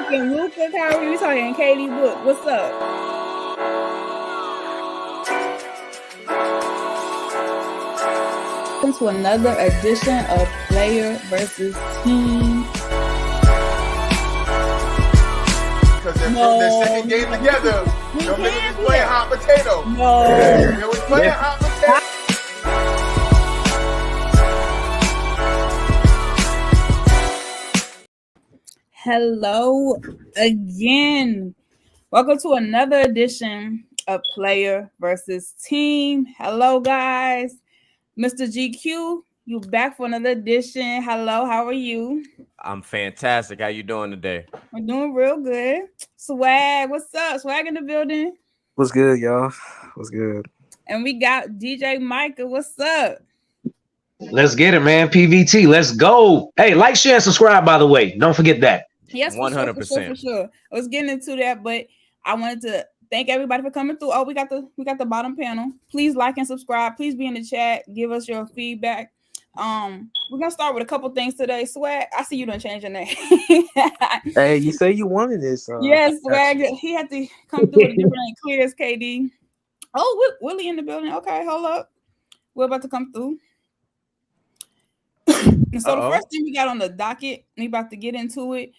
talking Luka, Kyrie. We talking Katie Book. What's up? Welcome to another edition of Player versus Team. Because they're their second game together. Don't make me playing hot potato. No. They was playing hot potato. Hello again. Welcome to another edition of Player versus Team. Hello, guys. Mr. GQ, you back for another edition. Hello, how are you? I'm fantastic. How you doing today? I'm doing real good. Swag, what's up? Swag in the building. What's good, y'all? What's good? And we got DJ Micah. What's up? Let's get it, man. PVT, let's go. Hey, like, share, and subscribe, by the way. Don't forget that. Yes, 100%. For sure. I was getting into that, but I wanted to thank everybody for coming through. Oh, we got the bottom panel. Please like and subscribe. Please be in the chat. Give us your feedback. We're gonna start with a couple things today. Swag, I see you done change your name. Hey, you say you wanted this. Yes, Swag. He had to come through with a different name. Clear as KD. Oh, Willie in the building. Okay, hold up. We're about to come through. So the first thing we got on the docket, we about to get into it.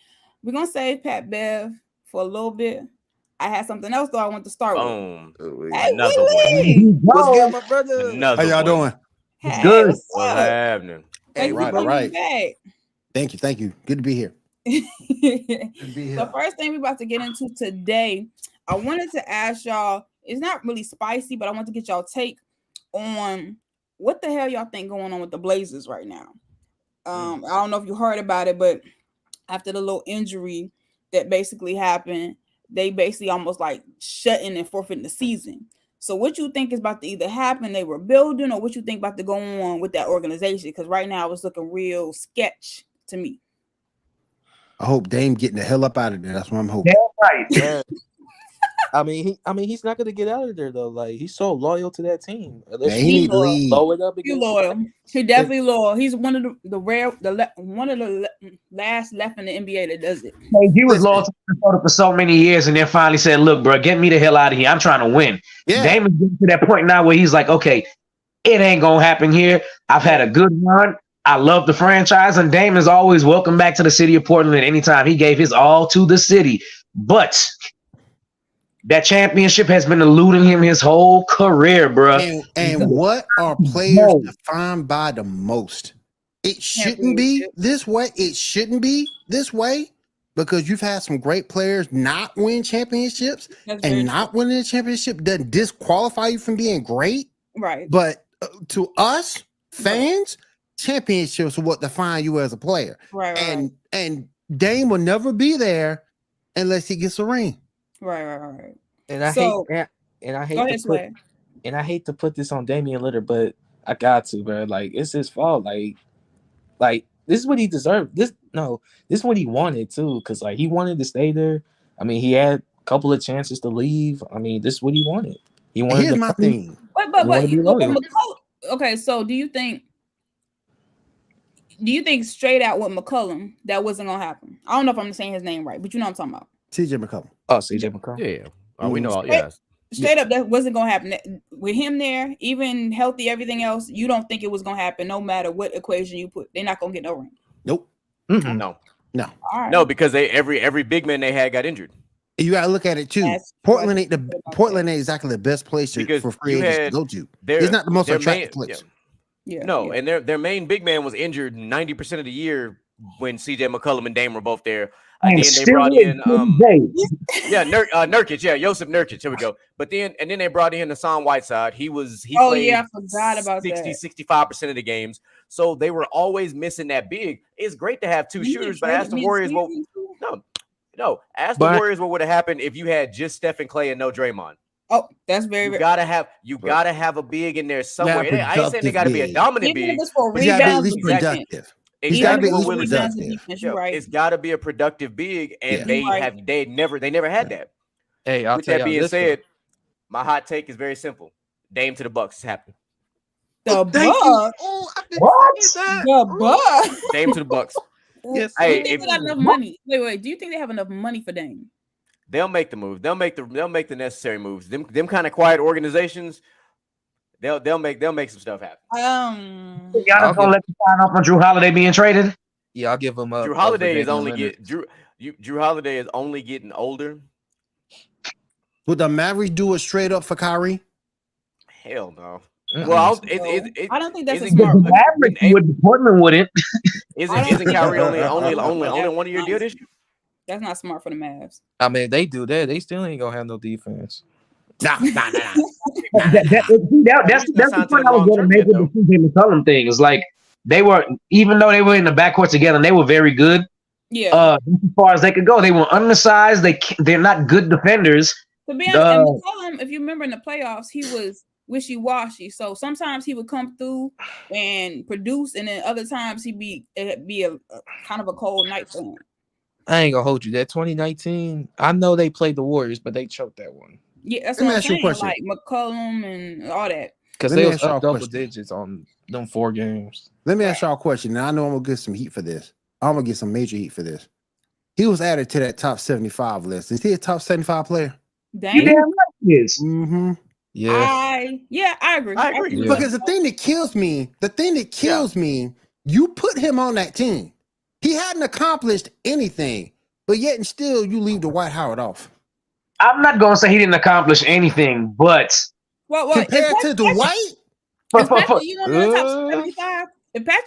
We're gonna save Pat Bev for a little bit. I had something else though I want to start with. Hey, Another Willie. What's good, my brother? Another How y'all doing? Hey, Good. what's What's up? happening? Thank you for coming right. back. Thank you. Good to be here. The first thing we're about to get into today, I wanted to ask y'all, it's not really spicy, but I want to get y'all take on what the hell y'all think going on with the Blazers right now. I don't know if you heard about it, but after the little injury that basically happened, they basically almost like shutting and forfeiting the season. So what you think is about to either happen, they were building, or what you think about to go on with that organization? Because right now it's looking real sketch to me. I hope Dame getting the hell up out of there. That's what I'm hoping. Right. Yeah. I mean, he's not gonna get out of there though. Like, he's so loyal to that team. Man, he need to leave. Blow it up He's again. loyal. He definitely loyal. He's one of the last left in the NBA that does it. Hey, he was loyal to Minnesota for so many years, and then finally said, "Look, bro, get me the hell out of here. I'm trying to win." Yeah. Dame is getting to that point now where he's like, "Okay, it ain't gonna happen here. I've had a good run. I love the franchise, and Dame is always welcome back to the city of Portland at any time. He gave his all to the city, but that championship has been eluding him his whole career, bro. And what are players defined by the most? It shouldn't be this way. It shouldn't be this way because you've had some great players not win championships, and not winning a championship doesn't disqualify you from being great. Right. But to us fans, championships are what define you as a player. Right. And Dame will never be there unless he gets a ring. Right. And I hate to put this on Damian Lillard, but I got to, bro. Like, it's his fault. Like this is what he deserved. This is what he wanted too, because like he wanted to stay there. I mean, he had a couple of chances to leave. I mean, this is what he wanted. He wanted. Here's my thing. But okay, so do you think straight out with McCollum that wasn't gonna happen? I don't know if I'm saying his name right, but you know what I'm talking about. CJ McCollum. Oh, CJ McCollum. Yeah. Oh, we know all. Yes. Straight up, that wasn't gonna happen. With him there, even healthy, everything else, you don't think it was gonna happen, no matter what equation you put. They're not gonna get no ring. Nope. Mm-hmm. No. No. All right. No, because every big man they had got injured. You gotta look at it too. Portland ain't exactly the best place for free agents to go to. It's not the most attractive place. And their main big man was injured 90% of the year when CJ McCollum and Dame were both there. Then they brought in Nurkic, Joseph Nurkic. Here we go. But then they brought in Hassan Whiteside. He played I forgot about 65% of the games. So they were always missing that big. It's great to have two shooters, but ask the Warriors ask the Warriors what would have happened if you had just Steph and Clay and no Draymond. Oh, that's very. You gotta have a big in there somewhere. I ain't saying they gotta be a dominant big. He's gotta be at least productive. He's got to be at least productive. Right. It's got to be a productive big, and they never had that. Hey, with that being said, my hot take is very simple: Dame to the Bucks is happening. The Bucks. What? The Bucks. Dame to the Bucks. Yes. Do you think they got enough money? Wait. Do you think they have enough money for Dame? They'll make the move. They'll make the necessary moves. Them kind of quiet organizations. They'll make some stuff happen. Y'all just gonna let you sign off on Drew Holiday being traded? Yeah, I'll give him up. Drew Holiday is Drew Holiday is only getting older. Would the Mavericks do it straight up for Kyrie? Hell no. Well, I don't think that's a smart. The Mavericks would, Portland wouldn't. Isn't Kyrie only 1 year deal this year? That's not smart for the Mavs. I mean, they do that. They still ain't gonna have no defense. Nah. That's the point I was going to make with the CJ McCollum thing. Is like they were, even though they were in the backcourt together, and they were very good. Yeah. As far as they could go, they were undersized. They're not good defenders. To be honest, and McCollum, if you remember in the playoffs, he was wishy-washy. So sometimes he would come through and produce, and then other times it'd be a kind of a cold night for him. I ain't gonna hold you. That 2019, I know they played the Warriors, but they choked that one. Yeah, that's what I'm saying. Like McCollum and all that. Because they was up double digits on them 4 games. Let me ask y'all a question. Now I know I'm gonna get some heat for this. I'm gonna get some major heat for this. He was added to that top 75 list. Is he a top 75 player? Dang. You damn right he is. Mm-hmm. Yeah. I agree. Yeah. Because the thing that kills me, you put him on that team. He hadn't accomplished anything, but yet and still you leave Dwight Howard off. I'm not going to say he didn't accomplish anything, but compared to Dwight, if Patrick Ewing on the top 75,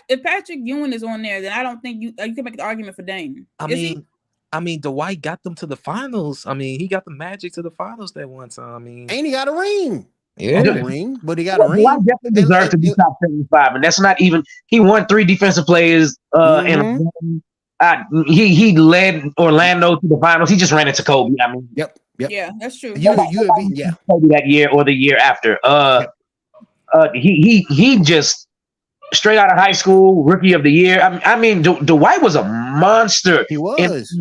if Patrick Ewing is on there, then I don't think you can make the argument for Dame. I mean, Dwight got them to the finals. I mean, he got the Magic to the finals that one time. I mean, and he got a ring. Yeah, a ring, but he got a ring. Dwight definitely deserves to be top 75, and that's not even. He won 3 defensive players, and he led Orlando to the finals. He just ran into Kobe. I mean, yep. Yeah, that's true. Kobe that year or the year after. He just straight out of high school, rookie of the year. I mean, Dwight was a monster. He was.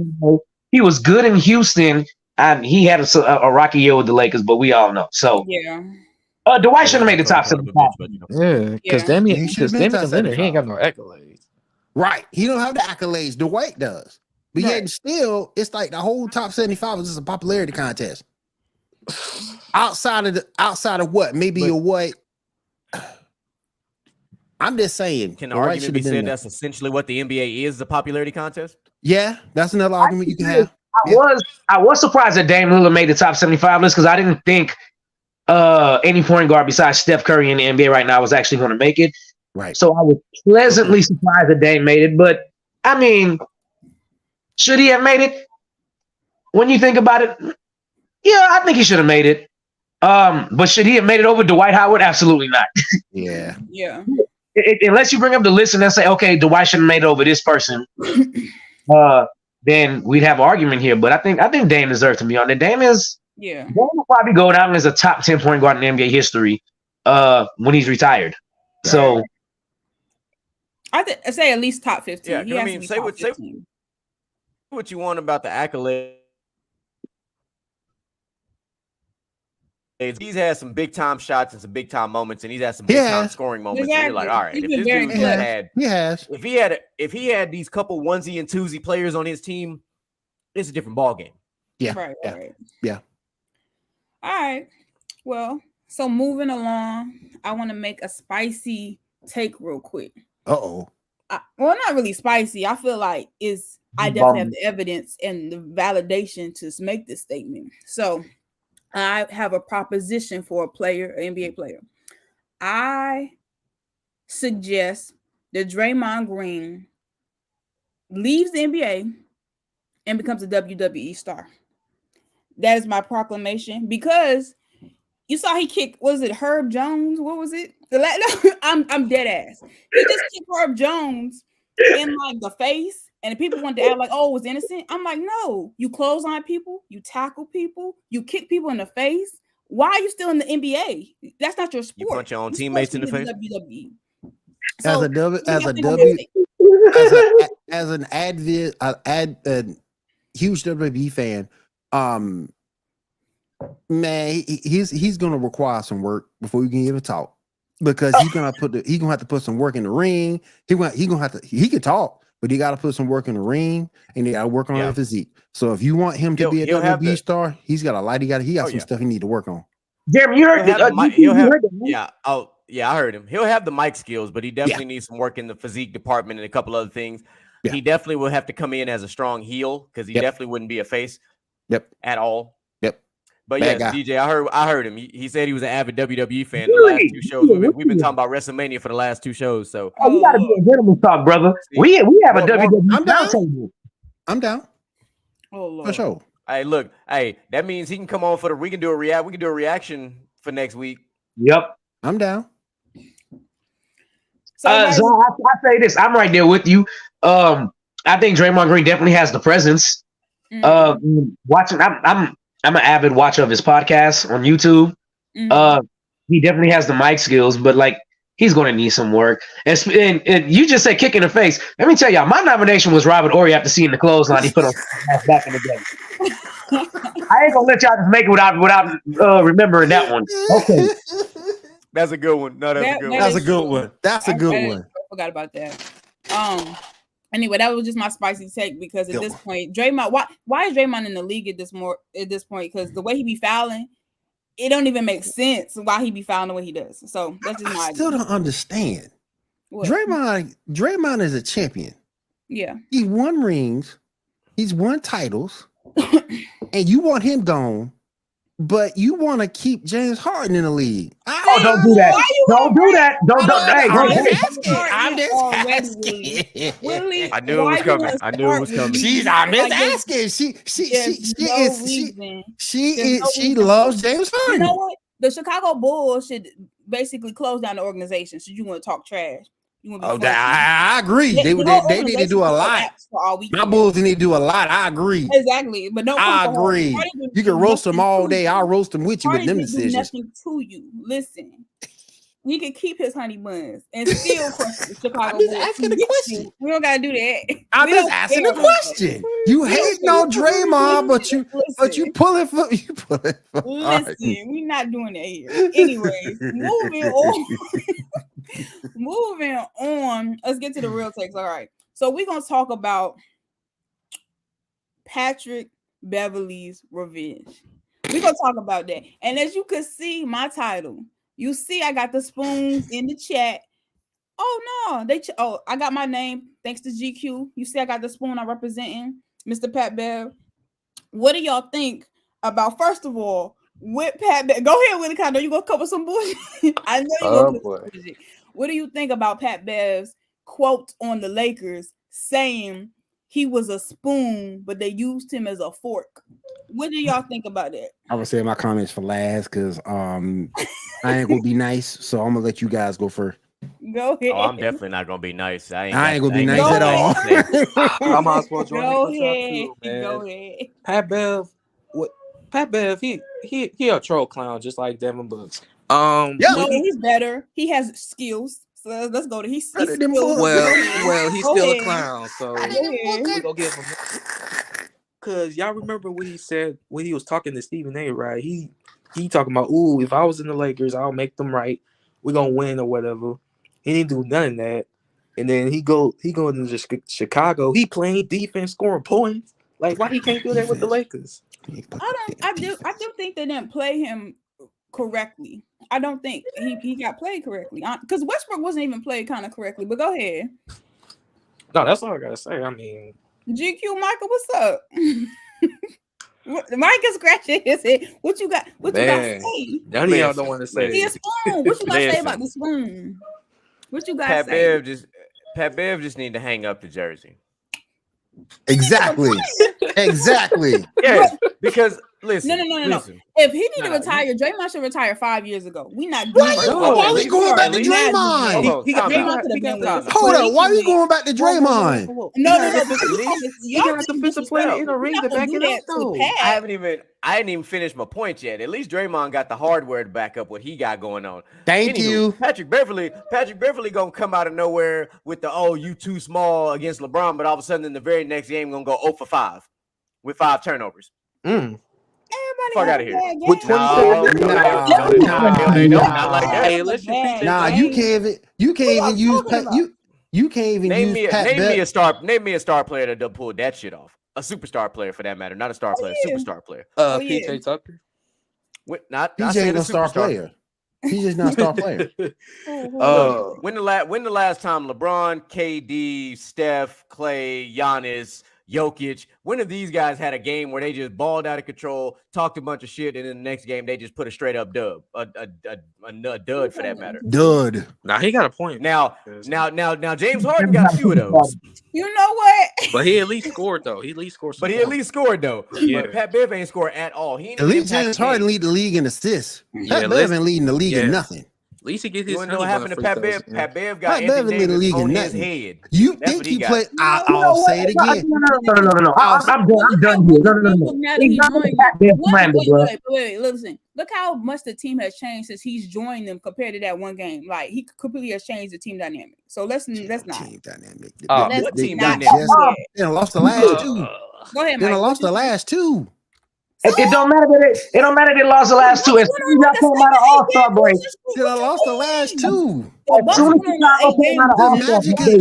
He was good in Houston, and he had a rocky year with the Lakers, but we all know. So yeah. Dwight should have made the top 75. Yeah, because Damian Lillard, he ain't got no accolades. Right. He don't have the accolades. Dwight does. But yet still, it's like the whole top 75 is just a popularity contest. Outside of what? Maybe what? I'm just saying. Can the argument be said that's essentially what the NBA is, the popularity contest? Yeah, that's another argument you can have. I was surprised that Dame Lillard made the top 75 list because I didn't think any point guard besides Steph Curry in the NBA right now was actually going to make it. Right. So I was pleasantly surprised that Dame made it. But I mean, should he have made it? When you think about it, yeah, I think he should have made it. But should he have made it over Dwight Howard? Absolutely not. Yeah. Yeah. Unless you bring up the list and then say, okay, Dwight should have made it over this person, then we'd have an argument here. But I think Dame deserves to be on there. Dame will probably go down as a top 10 point guard in NBA history when he's retired. Right. So I say at least top 15. Yeah, I mean, say what you want about the accolades. He's had some big time shots and some big time moments, and he's had some big time scoring moments. Exactly. And you're like, all right, if he had these couple onesie and twosie players on his team, it's a different ball game. Yeah. Right. Yeah. All right. Well, so moving along, I want to make a spicy take real quick. Well, not really spicy. I feel like I definitely have the evidence and the validation to make this statement. So I have a proposition for an NBA player. I suggest that Draymond Green leaves the NBA and becomes a WWE star. That is my proclamation because you saw he kicked, was it Herb Jones? What was it? I'm dead ass. He just kicked Herb Jones in like the face, and people wanted to act like, oh, it was innocent. I'm like, no, you clothesline people, you tackle people, you kick people in the face. Why are you still in the NBA? That's not your sport. You punch your own teammates in the face. WWE. As an huge WWE fan, man, he's gonna require some work before you can even talk because he's gonna have to put some work in the ring. He can talk, but he got to put some work in the ring, and he got to work on his physique. So if you want him to be a WWE star, he's got a light. He got some stuff he need to work on. Jeremy, you heard Yeah. Oh, yeah, I heard him. He'll have the mic skills, but he definitely needs some work in the physique department and a couple other things. Yeah. He definitely will have to come in as a strong heel because he definitely wouldn't be a face. At all. But yes, DJ, I heard him. He said he was an avid WWE fan the last 2 shows. We've been talking about WrestleMania for the last 2 shows. So we gotta be a gentleman talk, brother. See, we have a WWE. I'm down. Oh Lord. For sure. Hey, look, that means he can come on we can do a reaction for next week. Yep. I'm down. So I say this, I'm right there with you. I think Draymond Green definitely has the presence. Watching, I'm an avid watcher of his podcast on YouTube. He definitely has the mic skills, but like he's going to need some work. And you just said kick in the face. Let me tell y'all, my nomination was Robert Horry after seeing the clothesline he put on back in the day. I ain't gonna let y'all just make it without remembering that one. Okay, that's a good one. No, that's a good one. That's a good one. That's a good one. I forgot about that. Anyway, that was just my spicy take because at this point, Draymond, why is Draymond in the league at this point? Because the way he be fouling, it don't even make sense why he be fouling the way he does. So that's just I still don't understand. What? Draymond is a champion. Yeah, he won rings, he's won titles, and you want him gone. But you want to keep James Harden in the league. Don't do that. Don't do that. I'm just asking. Willie, I knew it was coming. I'm just asking. She loves James Harden. You know what? The Chicago Bulls should basically close down the organization. So you want to talk trash. I agree. They need to do a lot. My Bulls need to do a lot. I agree. Exactly, but no. I agree. You can roast them all day. I'll roast them with you with them decisions. Nothing to you. Listen, he can keep his honey buns and still crush the Chicago. I'm just asking the question. We don't gotta do that. I'm just asking the question. You hating on Draymond, but you pull it for you. Listen, we're not doing that here. Anyways, moving on. Let's get to the real takes. All right. So we're gonna talk about Patrick Beverly's Revenge. We're gonna talk about that. And as you can see, my title, you see, I got the spoons in the chat. Oh no, I got my name thanks to GQ. You see, I got the spoon. I'm representing Mr. Pat Bev. What do y'all think about, first of all, with Pat Bev? Go ahead, Willie. I know you gonna cover some bullshit. I know you gonna cover some bullshit. What do you think about Pat Bev's quote on the Lakers saying he was a spoon, but they used him as a fork? What do y'all think about that? I would say my comments for last because I ain't gonna be nice, so I'm gonna let you guys go first. Go ahead. Oh, I'm definitely not gonna be nice. I ain't gonna be nice at all. I'm also Go ahead. Pat Bev, he a troll clown just like Devin Books. He's better. He has skills. So let's go to he's well, he's still a clown. So we go give him. Cause y'all remember what he said when he was talking to Stephen A. Right? He talking about, if I was in the Lakers, I'll make them right. We're gonna win or whatever. He didn't do none of that. And then he go into Chicago. He playing defense, scoring points. Like, why he can't do that with the Lakers? I do think they didn't play him correctly. I don't think he got played correctly because Westbrook wasn't even played kind of correctly. But go ahead. No, that's all I gotta say. I mean, GQ Michael, what's up? Mike is scratching his head. What you got? What you got to say? None of y'all don't want to say it. Spoon. What you got to say about the spoon? What you got to say? Pat Bev just need to hang up the jersey. Exactly. Yes, because listen. No. If he need to retire, Draymond should retire 5 years ago. We not doing why are we going back to Draymond? Hold up. Why are you going back to Draymond? No. You got a defensive player in the ring to back it up, though. I didn't even finish my point yet. At least Draymond got the hardware to back up what he got going on. Thank you. Patrick Beverly gonna come out of nowhere with the you too small against LeBron, but all of a sudden in the very next game gonna go 0 for 5 with 5 turnovers. Fuck out of here. With 20 No, they don't. Not like that. Nah, you can't even use You can't even name use me a star player that pulled that shit off. A superstar player for that matter, not a star player, superstar player. PJ Tucker. Not PJ ain't no star player. He's just not a star player. When the last time LeBron, KD, Steph, Clay, Giannis, Jokic, when have these guys had a game where they just balled out of control, talked a bunch of shit, and in the next game they just put a straight up dub, a dud for that matter. Dud. Now he got a point. Now James Harden got a few of those. You know what? But he at least scored though. But he at least scored though. Yeah. But Pat Bev ain't scored at all. He at least James Harden lead the league in assists. Pat Bev ain't leading the league in nothing. At least he get his. You know what happened to Pat Bev? Pat Bev got in the league on in his nothing. head. You think he played? I'll say it again. No. I'm done here. Wait, listen. Look how much the team has changed since he's joined them compared to that one game. Like he completely has changed the team dynamic. So let's not. Team dynamic. What team dynamic? They lost the last two. Go ahead, Mike. They lost the last two. It don't matter that they lost the last two. As soon as y'all came out of All-Star break, They lost the last two.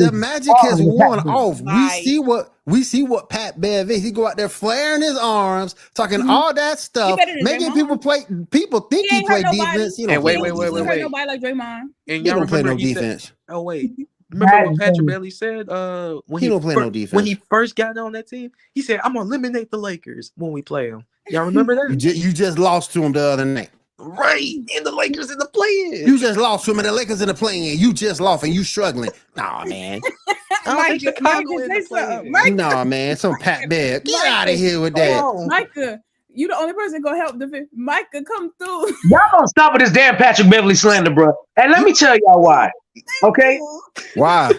The Magic has worn off. We see what Pat Bev is. He go out there flaring his arms, talking all that stuff, making people think he play defense. And wait. Nobody like Draymond. And y'all don't play no defense. Oh wait. Remember what Patrick Beverly said? When he don't play no defense. When he first got on that team, he said, "I'm gonna eliminate the Lakers when we play them." Y'all remember that? You just lost to him the other night, right? And the Lakers in the play-in. You just lost to him, and the Lakers in the play-in. You just lost, and you struggling. Nah, man. Nah, man. Some Pat Bev. Get out of here with that, Micah. You the only person gonna help defend. Micah, come through. Y'all gonna stop with this damn Patrick Beverly slander, bro. And let me tell y'all why. Okay? Why?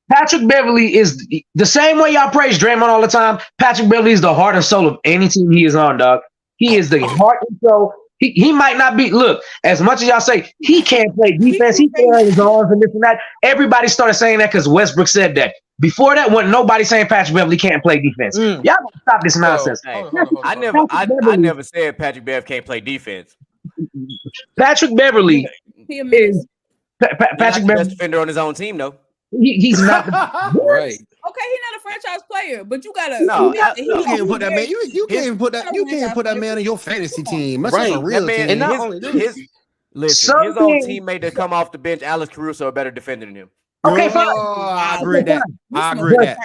Patrick Beverly is the same way y'all praise Draymond all the time. Patrick Beverly is the heart and soul of any team he is on, dog. He is the heart and soul. He might not be, look, as much as y'all say he can't play defense, he can't his arms and this and that. Everybody started saying that because Westbrook said that. Before that, wasn't nobody saying Patrick Beverly can't play defense. Y'all gotta stop this nonsense. I never said Patrick Bev can't play defense. Patrick Beverly is Patrick Beverly, best defender on his own team, though. He's not right. Okay, he's not a franchise player, but you gotta. You can't put that man. You can't put that. You can't put that man in your fantasy team. That's a real team. And not only his own teammate to come off the bench, Alex Caruso, a better defender than him. Okay, fine. I agree with that. I agree with that.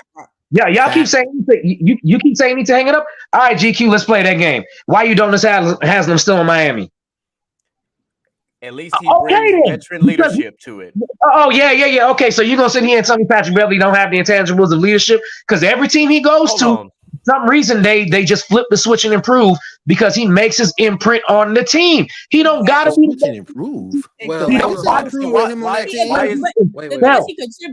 Yeah, y'all keep saying you keep saying you need to hang it up. All right, GQ, let's play that game. Why you don't has them still in Miami? At least he brings veteran leadership to it. Oh, yeah. Okay, so you're going to sit here and tell me Patrick Beverly don't have the intangibles of leadership? Because every team he goes for some reason, they just flip the switch and improve because he makes his imprint on the team. He don't got to be improve. Well, he contribute.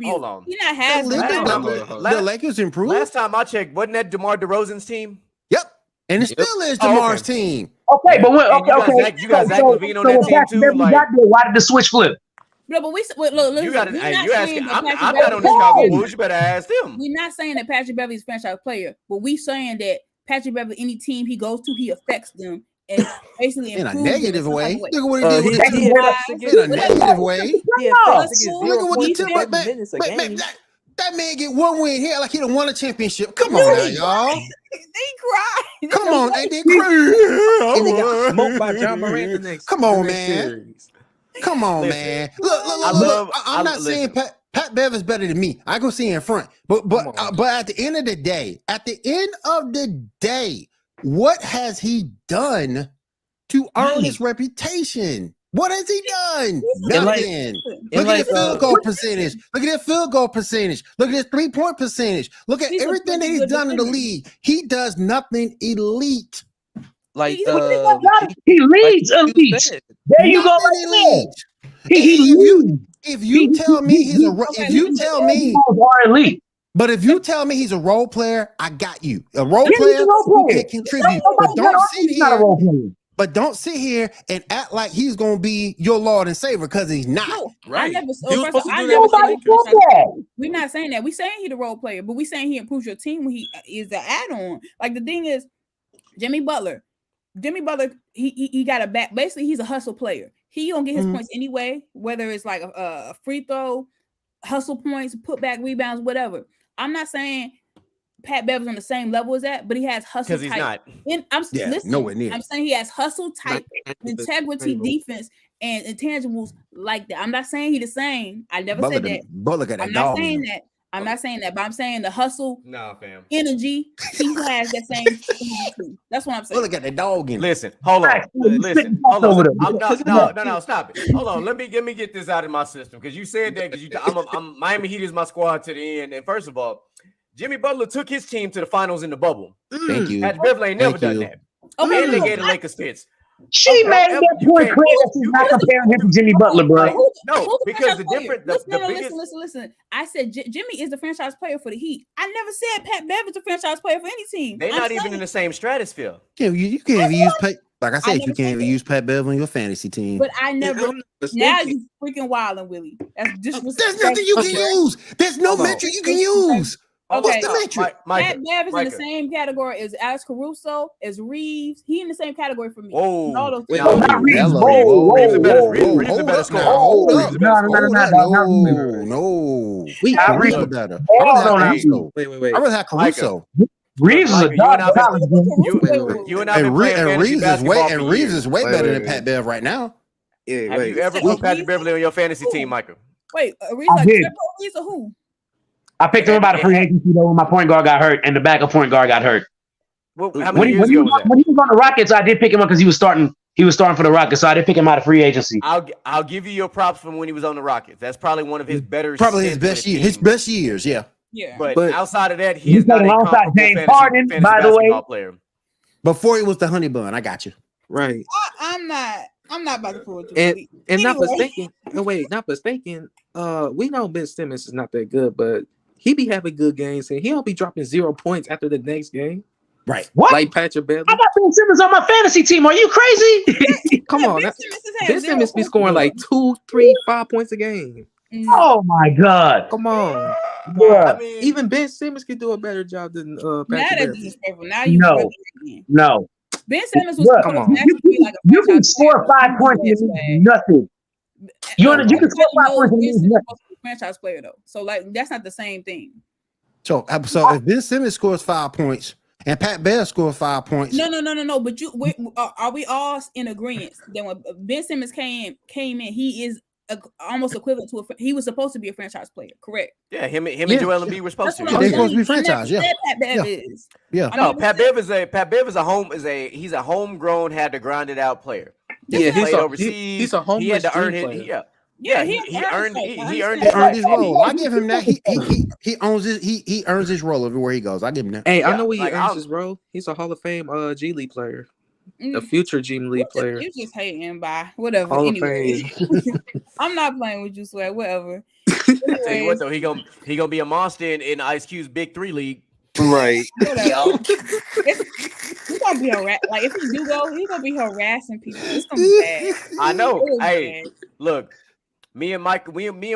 Hold on. He not has the Lakers improved. Last time I checked, wasn't that DeMar DeRozan's team? Yep. And it still is DeMar's team. Okay, but you got Zach LaVine on that team too. Like, why did the switch flip? No, but look. You got asking. I'm not on the Chicago Bulls. You better ask them. We're not saying that Patrick Beverly is a franchise player, but we saying that Patrick Beverly, any team he goes to, he affects them and basically in a negative way. Look at what he did in a negative way. Look at what the team. That man get one win here like he done won a championship. Come on now, y'all. They cry. Come on, they cry. And they got smoked by John Morant the next. Come on, man. Come on, man. Look. I'm not saying Pat Bev is better than me. I go see in front, but at the end of the day, what has he done to earn his reputation? What has he done? Nothing. Look at his field goal percentage. Look at his field goal percentage. Look at his 3-point percentage. Look at everything that he's done in the league. He does nothing elite. Like he leads elite. There you go. If you tell me he's elite. But if you tell me he's a role player, I got you. A role player who can contribute. But don't sit here and act like he's gonna be your Lord and Savior because he's not. No, right. We're not saying that. We're saying he's the role player, but we're saying he improves your team when he is the add-on. Like the thing is, Jimmy Butler, he got a back. Basically, he's a hustle player. He gonna get his points anyway, whether it's like a free throw, hustle points, put back rebounds, whatever. I'm not saying Pat Bev is on the same level as that, but he has hustle because he's type. not. Nowhere near. I'm saying he has hustle type, integrity, defense, and intangibles like that. I'm not saying he's the same. I never said that. But look at that I'm dog. not saying that. I'm not saying that, but I'm saying the hustle, fam. energy, he has that same energy too. That's what I'm saying. But look at that dog in. Listen, hold on. Listen, hold on. No, stop it. Hold on. Let me get this out of my system because you said that because I'm Miami Heat is my squad to the end. And first of all, Jimmy Butler took his team to the finals in the bubble. Thank you. Pat Beverly ain't never done that. Okay, And they gave the Lakers fits. She made that point clear that she's not comparing him to Jimmy Butler, bro. No, because the difference. Listen. I said Jimmy is the franchise player for the Heat. I never said Pat Bev is the franchise player for any team. They're not even in the same stratosphere. Yeah, you can't even use Pat. Like I said, you can't even use Pat Bev on your fantasy team. But I never. Now you freaking wildin', Willie. That's just. There's nothing you can use. There's no metric you can use. Okay, what's the metric? Pat Bev is in the same category as Alex Caruso, as Reeves. He in the same category for me. Whoa. All Reeves is better score. No. Reeves is better. Wait. I rather have Caruso. Reeves is a dog. You and I been playing fantasy basketball. And Reeves is way better than Pat Bev right now. Have you ever put Patrick Beverly on your fantasy team, Michael? Wait, Reeves or who? I picked him about a free agency though when my point guard got hurt and the backup point guard got hurt. Well, how many years ago was that? When he was on the Rockets, I did pick him up because he was starting for the Rockets, so I did pick him out of free agency. I'll give you your props from when he was on the Rockets. That's probably one of his better. Probably his best year. His best years, yeah. Yeah. But outside of that, he is not alongside James Harden, by the way. Player. Before he was the honey bun, I got you. Right. I'm not about to fool with you. And not mistaken. Not mistaken. We know Ben Simmons is not that good, but he be having good games and he don't be dropping 0 points after the next game. Right. What? Like Patrick Beverly. I got Ben Simmons on my fantasy team. Are you crazy? Come on. Ben Simmons be scoring like 2, 3, 5 points a game. Oh my God. Come on. Yeah. I mean, Even Ben Simmons can do a better job than Patrick Beverly. Now you No. Ben Simmons was come on. You can score 5 points and it means nothing. You can score 5 points and it means nothing. Franchise player though, so like that's not the same thing. So if Ben Simmons scores 5 points and Pat Bev scores 5 points, no. But are we all in agreement that when Ben Simmons came in, he is almost equivalent to he was supposed to be a franchise player, correct? Yeah, him and Joel Embiid were supposed to be. They're supposed to be franchise. Yeah. Pat Bev is. Yeah. No, Pat Bev is a homegrown, had to grind it out player. Yeah, he's overseas. He's a homeless. He had to earn it. Yeah. Yeah, he earned his role. I give him that. He owns it. He earns his role everywhere he goes. I give him that. Hey, I know where he earns his role. He's a Hall of Fame G League player, a future G League player. You just hating by whatever. Hall anyway. of Fame. I'm not playing with you, Swag. Whatever. I tell you what though, he gonna be a monster in Ice Cube's Big 3 league. Right. He's gonna be like if he do go, he's gonna be harassing people. It's gonna be bad. I know. Really hey, bad. Look, me and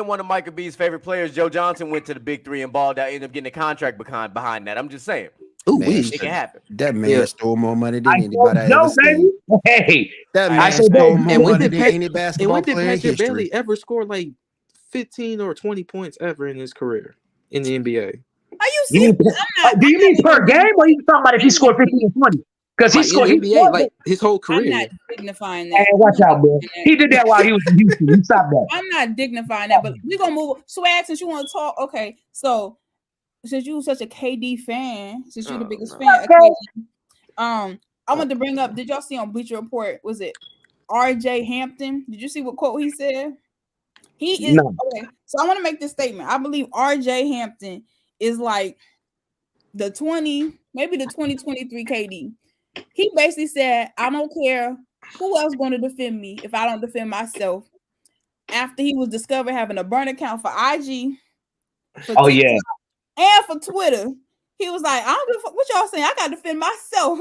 one of Michael B's favorite players, Joe Johnson, went to the Big 3 and balled out. Ended up getting a contract behind that. I'm just saying. Ooh, man, it can happen. That man stole more money than anybody ever seen. Hey, that man stole more money than any and basketball when did player in Patrick history. Beverly ever score like 15 or 20 points ever in his career in the NBA? Are you serious? Do you mean per game, or you talking about if he scored 15 or 20? Because he scored in the NBA like his whole career. I'm not dignifying that. Hey, watch out, bro. He did that while he was in Houston. You stop that. I'm not dignifying that, but we're gonna move. Swag, since you want to talk, okay. So since you're such a KD fan, since you're the biggest fan, I want to bring up. Did y'all see on Bleacher Report? Was it RJ Hampton? Did you see what quote he said? He is okay. So I want to make this statement. I believe RJ Hampton is like the 2023 KD. He basically said, I don't care who else going to defend me if I don't defend myself. After he was discovered having a burn account for IG, for TikTok, and for Twitter, he was like, I don't give a fuck what y'all saying. I got to defend myself.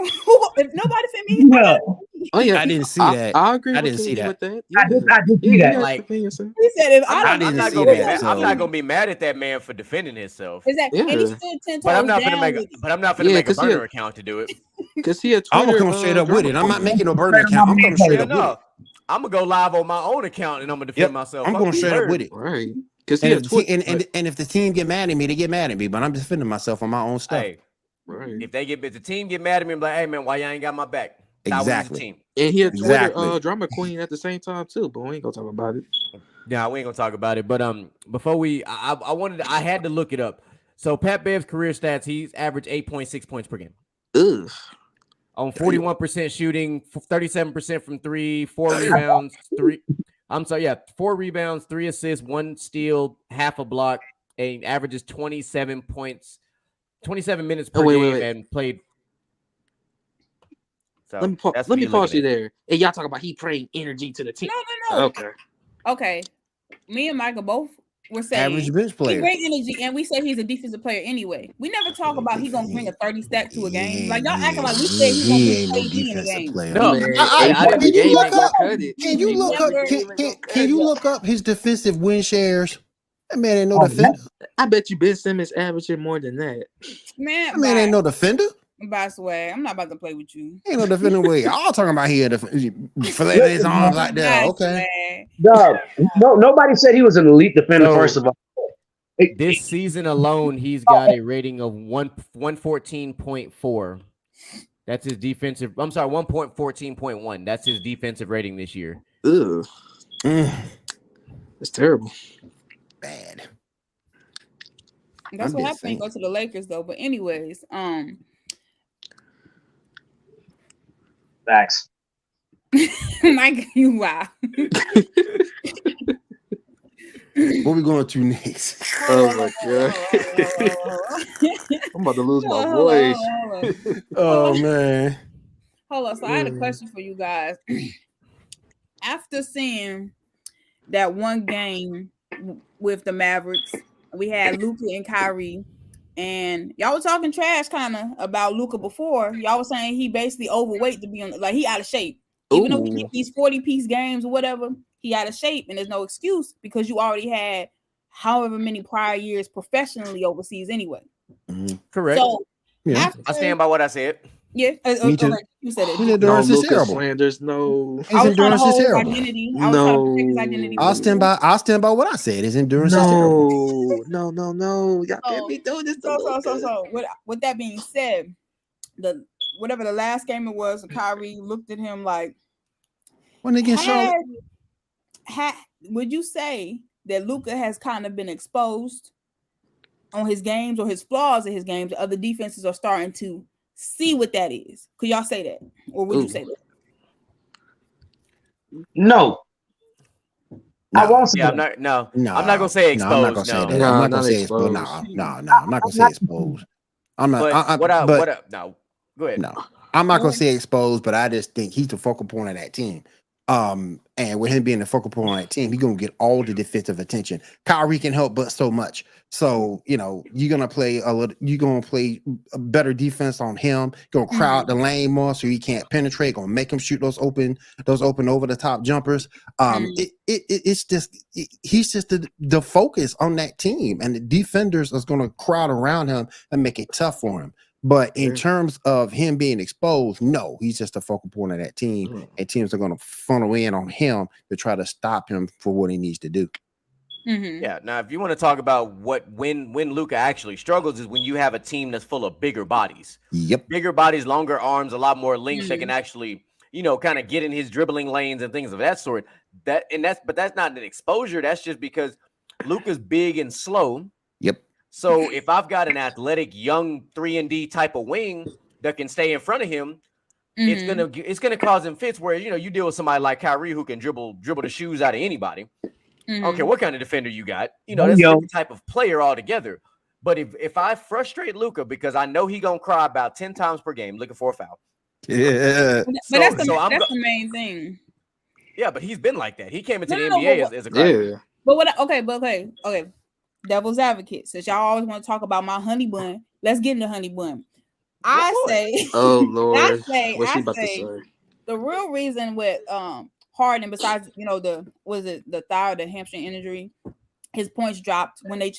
If nobody defend me, oh yeah, I didn't see that. I agree. I didn't see that. I did see that. Like, he said, if I'm not gonna be mad at that man for defending himself. Exactly. And he's still 10 toes but I'm not down gonna make a burner account to do it. Because he had I'm gonna come straight up with it. I'm not making no burner account. I'm coming straight up with it. I'm gonna go live on my own account and I'm gonna defend myself. I'm going straight up with it. Right. Because and if the team get mad at me, they get mad at me. But I'm defending myself on my own stuff. Hey, if the team get mad at me, I'm like, hey man, why y'all ain't got my back? Exactly. Team. And he a Twitter drama queen at the same time too, but we ain't gonna talk about it. Yeah, we ain't gonna talk about it. But before I had to look it up. So Pat Bev's career stats, he's averaged 8.6 points per game. Ugh. On 41% shooting, 37% from three, 4 rebounds, 4 rebounds, 3 assists, 1 steal, half a block, and averages 27 points, 27 minutes per game, and played. So let me pause you there. And y'all talk about he bring energy to the team. No. Okay. Me and Michael both were saying average bench player. He bring energy, and we say he's a defensive player anyway. We never talk about he gonna bring a 30 stack to a game. Like y'all acting like we said he gonna bring KD in the game. Player. No, Can you look up his defensive win shares? That man ain't no defender. I bet you Ben Simmons averaging more than that. Man, ain't no defender. By the way, I'm not about to play with you. Ain't no defending way. Y'all talking about here fillet his arms like that. Okay. No, nobody said he was an elite defender. First of all, this season alone, he's got a rating of 114.4. That's his defensive. I'm sorry, 1.14.1. That's his defensive rating this year. Ugh. It's terrible. Bad. That's what happened when you go to the Lakers, though. But anyways, Facts. Mike, you wow. What we going to next? Oh my god. I'm about to lose my voice. Oh man. Hold on. So I had a question for you guys. After seeing that one game with the Mavericks, we had Luka and Kyrie. And y'all were talking trash kind of about Luka before. Y'all were saying he basically overweight to be on, like he out of shape. Even though he get these 40-piece games or whatever, he out of shape, and there's no excuse because you already had however many prior years professionally overseas anyway. Mm-hmm. Correct. So I stand by what I said. Yeah, me too. You said it. Endurance is terrible. There's no. His endurance is terrible. I'll stand by what I said. His endurance is terrible. No. Y'all can't be doing this. So with that being said, whatever the last game it was, Kyrie looked at him like, when they get shown. Would you say that Luka has kind of been exposed on his games or his flaws in his games? Other defenses are starting to see what that is. Could y'all say that, or would you say that? No. I won't say. Yeah, I'm not. No, I'm not gonna say exposed. I'm not gonna say that. I'm not gonna say exposed. No, I'm not gonna say exposed. I'm not. No, go ahead. No, I'm not gonna say exposed, but I just think he's the focal point of that team. And with him being the focal point on that team, he's gonna get all the defensive attention. Kyrie can help, but so much. So you're gonna play a better defense on him. You're gonna crowd the lane more so he can't penetrate. Gonna make him shoot those open over the top jumpers. He's just the focus on that team, and the defenders is gonna crowd around him and make it tough for him. But in terms of him being exposed, no, he's just a focal point of that team, and teams are going to funnel in on him to try to stop him for what he needs to do. Mm-hmm. Yeah. Now, if you want to talk about when Luka actually struggles is when you have a team that's full of bigger bodies. Yep. Bigger bodies, longer arms, a lot more length that can actually, kind of get in his dribbling lanes and things of that sort. But that's not an exposure. That's just because Luka's big and slow. Yep. So if I've got an athletic, young 3-and-D type of wing that can stay in front of him, it's gonna cause him fits. Where you deal with somebody like Kyrie who can dribble the shoes out of anybody. Okay, what kind of defender you got? That's a different type of player altogether. But if I frustrate Luka because I know he gonna cry about 10 times per game looking for a foul. Yeah, but that's the main thing. Yeah, but he's been like that. He came into the NBA as a cry. Yeah. But okay. Devil's advocate, since y'all always want to talk about my honey bun, let's get into honey bun. I say, oh Lord, I say, the real reason with Harden, besides the thigh or the hamstring injury, his points dropped when they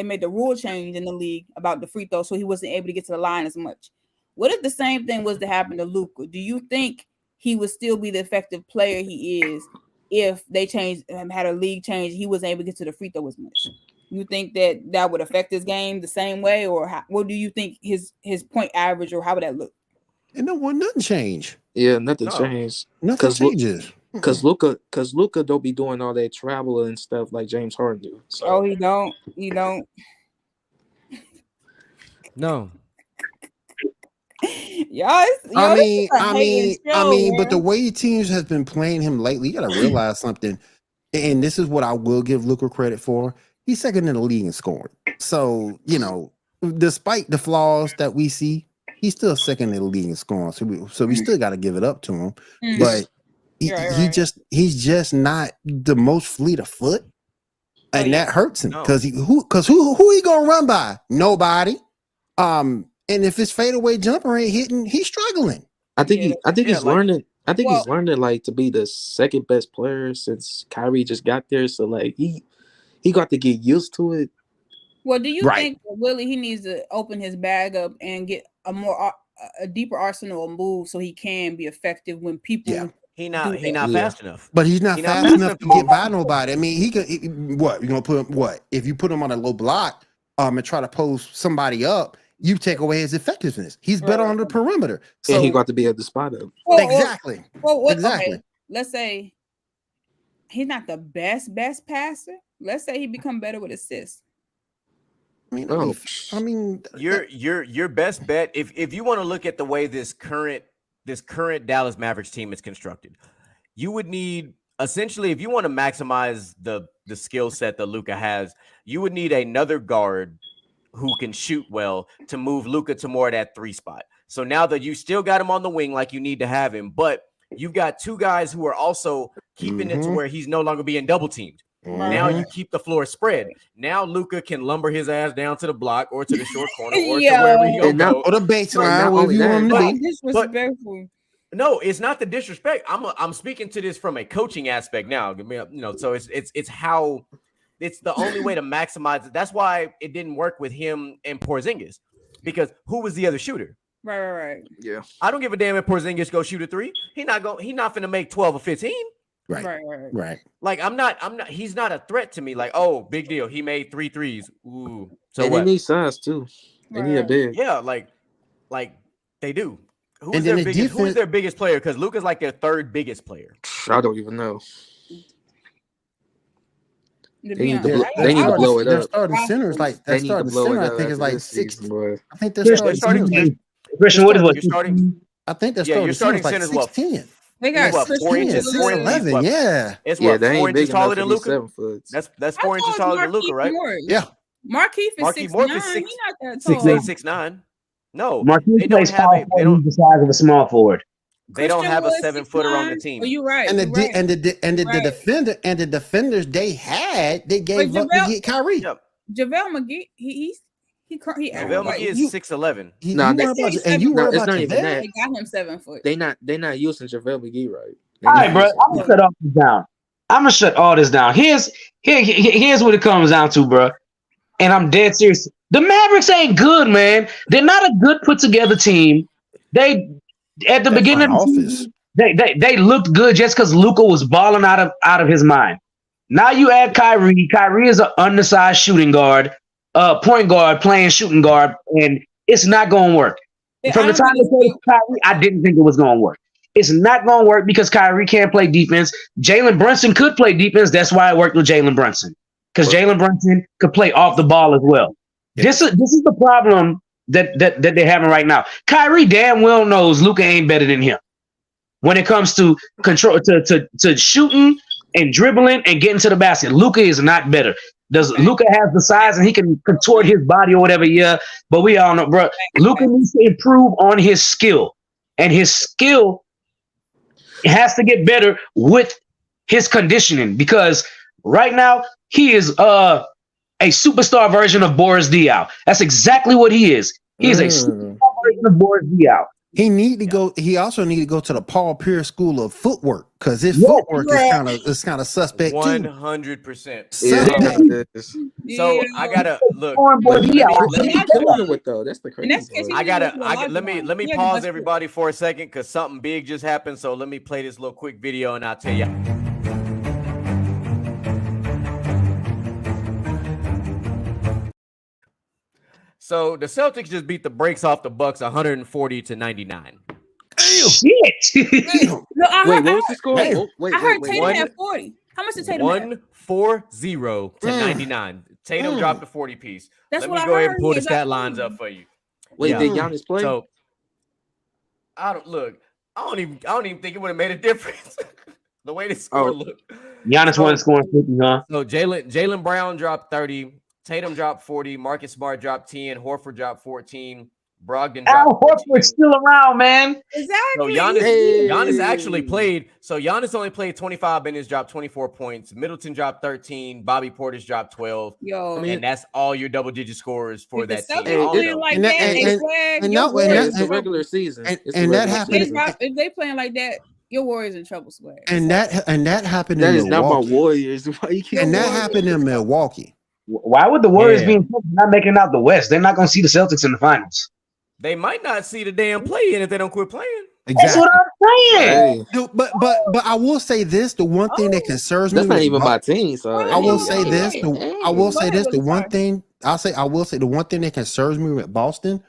made the rule change in the league about the free throw, so he wasn't able to get to the line as much. What if the same thing was to happen to Luka? Do you think he would still be the effective player he is if they had a league change, he wasn't able to get to the free throw as much. You think that would affect his game the same way, or what do you think his point average, or how would that look? And nothing change. Yeah, nothing changed. Nothing changes. Because Luka don't be doing all that travel and stuff like James Harden do. So. Oh, he don't. No. I mean, but the way teams has been playing him lately, you gotta realize something. And this is what I will give Luka credit for. He's second in the league in scoring. So, despite the flaws that we see, he's still second in the league in scoring. So we still got to give it up to him. But he's just not the most fleet of foot, and that hurts him because who he gonna run by? Nobody. And if his fadeaway jumper ain't hitting, he's struggling. I think he's learning. I think he's learning like to be the second best player since Kyrie just got there. So like he got to get used to it. Well, do you think Willie he needs to open his bag up and get a deeper arsenal of moves so he can be effective when people? Yeah. He not fast enough. But he's not fast enough to get by nobody. I mean, he could. What you gonna put him? What if you put him on a low block and try to post somebody up? You take away his effectiveness. He's better on the perimeter. So and he got to be at the spot up. Exactly. Exactly. Okay. Let's say he's not the best passer. Let's say he become better with assists. I mean, your best bet if you want to look at the way this current Dallas Mavericks team is constructed, you would need essentially, if you want to maximize the skill set that Luka has, you would need another guard who can shoot well to move Luka to more of that 3 spot. So now that you still got him on the wing like you need to have him, but you've got 2 guys who are also keeping it to where he's no longer being double teamed. Now you keep the floor spread. Now Luka can lumber his ass down to the block or to the short corner or to wherever he go. Or the baseline. Disrespectful. No, it's not the disrespect. I'm speaking to this from a coaching aspect now. So it's how it's the only way to maximize it. That's why it didn't work with him and Porzingis, because who was the other shooter? Right. Yeah. I don't give a damn if Porzingis go shoot a 3. He not finna make 12 or 15. Right. Like I'm not. He's not a threat to me. Like, oh, big deal. He made 3 threes. Ooh. So and what? They need size too. They need a big. Yeah, like they do. Who's their biggest player? Because Luka's like their 3rd biggest player. I don't even know. They need to blow it up. Their starting centers I think is like 6. I think they're starting. Christian, what is what? I think they're starting centers like 6'10". They got 4 inches, 11. Yeah, it's 4 inches taller than Luka. That's 4 inches taller than Luka, right? Yeah. Markieff is 6'9". He's not that tall. 6'9". No, Marquise plays 5'4". He's the size of a small forward. They don't have a 7-footer on the team. Oh, you're right. And the defenders they gave up to get Kyrie. JaVale McGee, JaVale McGee is 6'11". You worry about JaVale. They got him 7 foot. They're not using JaVale McGee right. All right, bro. I'm gonna shut all this down. Here's what it comes down to, bro. And I'm dead serious. The Mavericks ain't good, man. They're not a good put together team. At the beginning of the season, they looked good just because Luka was balling out of his mind. Now you add Kyrie. Kyrie is an undersized shooting guard, point guard playing shooting guard, and it's not going to work. From the time they played Kyrie, I didn't think it was going to work. It's not going to work because Kyrie can't play defense. Jalen Brunson could play defense. That's why it worked with Jalen Brunson, because Jalen Brunson could play off the ball as well. Yeah. This is the problem that they're having right now. Kyrie damn well knows Luka ain't better than him when it comes to control, to shooting and dribbling and getting to the basket. Luka is not better. Does Luka have the size and he can contort his body or whatever? Yeah, but we all know, bro. Luka needs to improve on his skill, and his skill has to get better with his conditioning, because right now he is a superstar version of Boris Diaw. That's exactly what he is. He is a superstar version of Boris Diaw. He also need to go to the Paul Pierce School of Footwork, because his footwork is kind of suspect 100%. So I gotta look. That's the crazy part. Let me pause everybody for a second, because something big just happened. So let me play this little quick video and I'll tell you. So the Celtics just beat the brakes off the Bucks 140-99. Shit. No, Wait, what was the score? Damn. Oh, wait, I heard wait, Tatum wait. had 40. How much did Tatum have? 140-99. Tatum dropped a 40 piece. That's Let what me I go ahead heard. and pull He the stat got lines 40. up for you. Wait, Yeah. did Giannis play? So I don't even think it would have made a difference. The way the score looked. Giannis wasn't scoring 50, huh? So Jaylen Brown dropped 30, Tatum dropped 40, Marcus Smart dropped 10, Horford dropped 14, Brogdon Al dropped 14. Horford's still around, man. Exactly. So Giannis actually played. So Giannis only played 25 minutes, dropped 24 points. Middleton dropped 13. Bobby Portis dropped 12. Yo, And that's all your double-digit scorers for that team. Celtics playing like that, It's the regular season. And that happened. If they playing like that, your Warriors in trouble, swear. And that happened That in is not my Milwaukee. Warriors. Why you keep And that saying happened in Milwaukee. Why would the Warriors Yeah. be not making it out the West? They're not going to see the Celtics in the finals. They might not see the damn play-in if they don't quit playing. That's what I'm saying. Hey, But I will say this: the one thing that concerns me. that's not with even Bo- my team. So I will say this. I will say this. The Go one ahead, thing I will say the one thing that concerns me with Boston.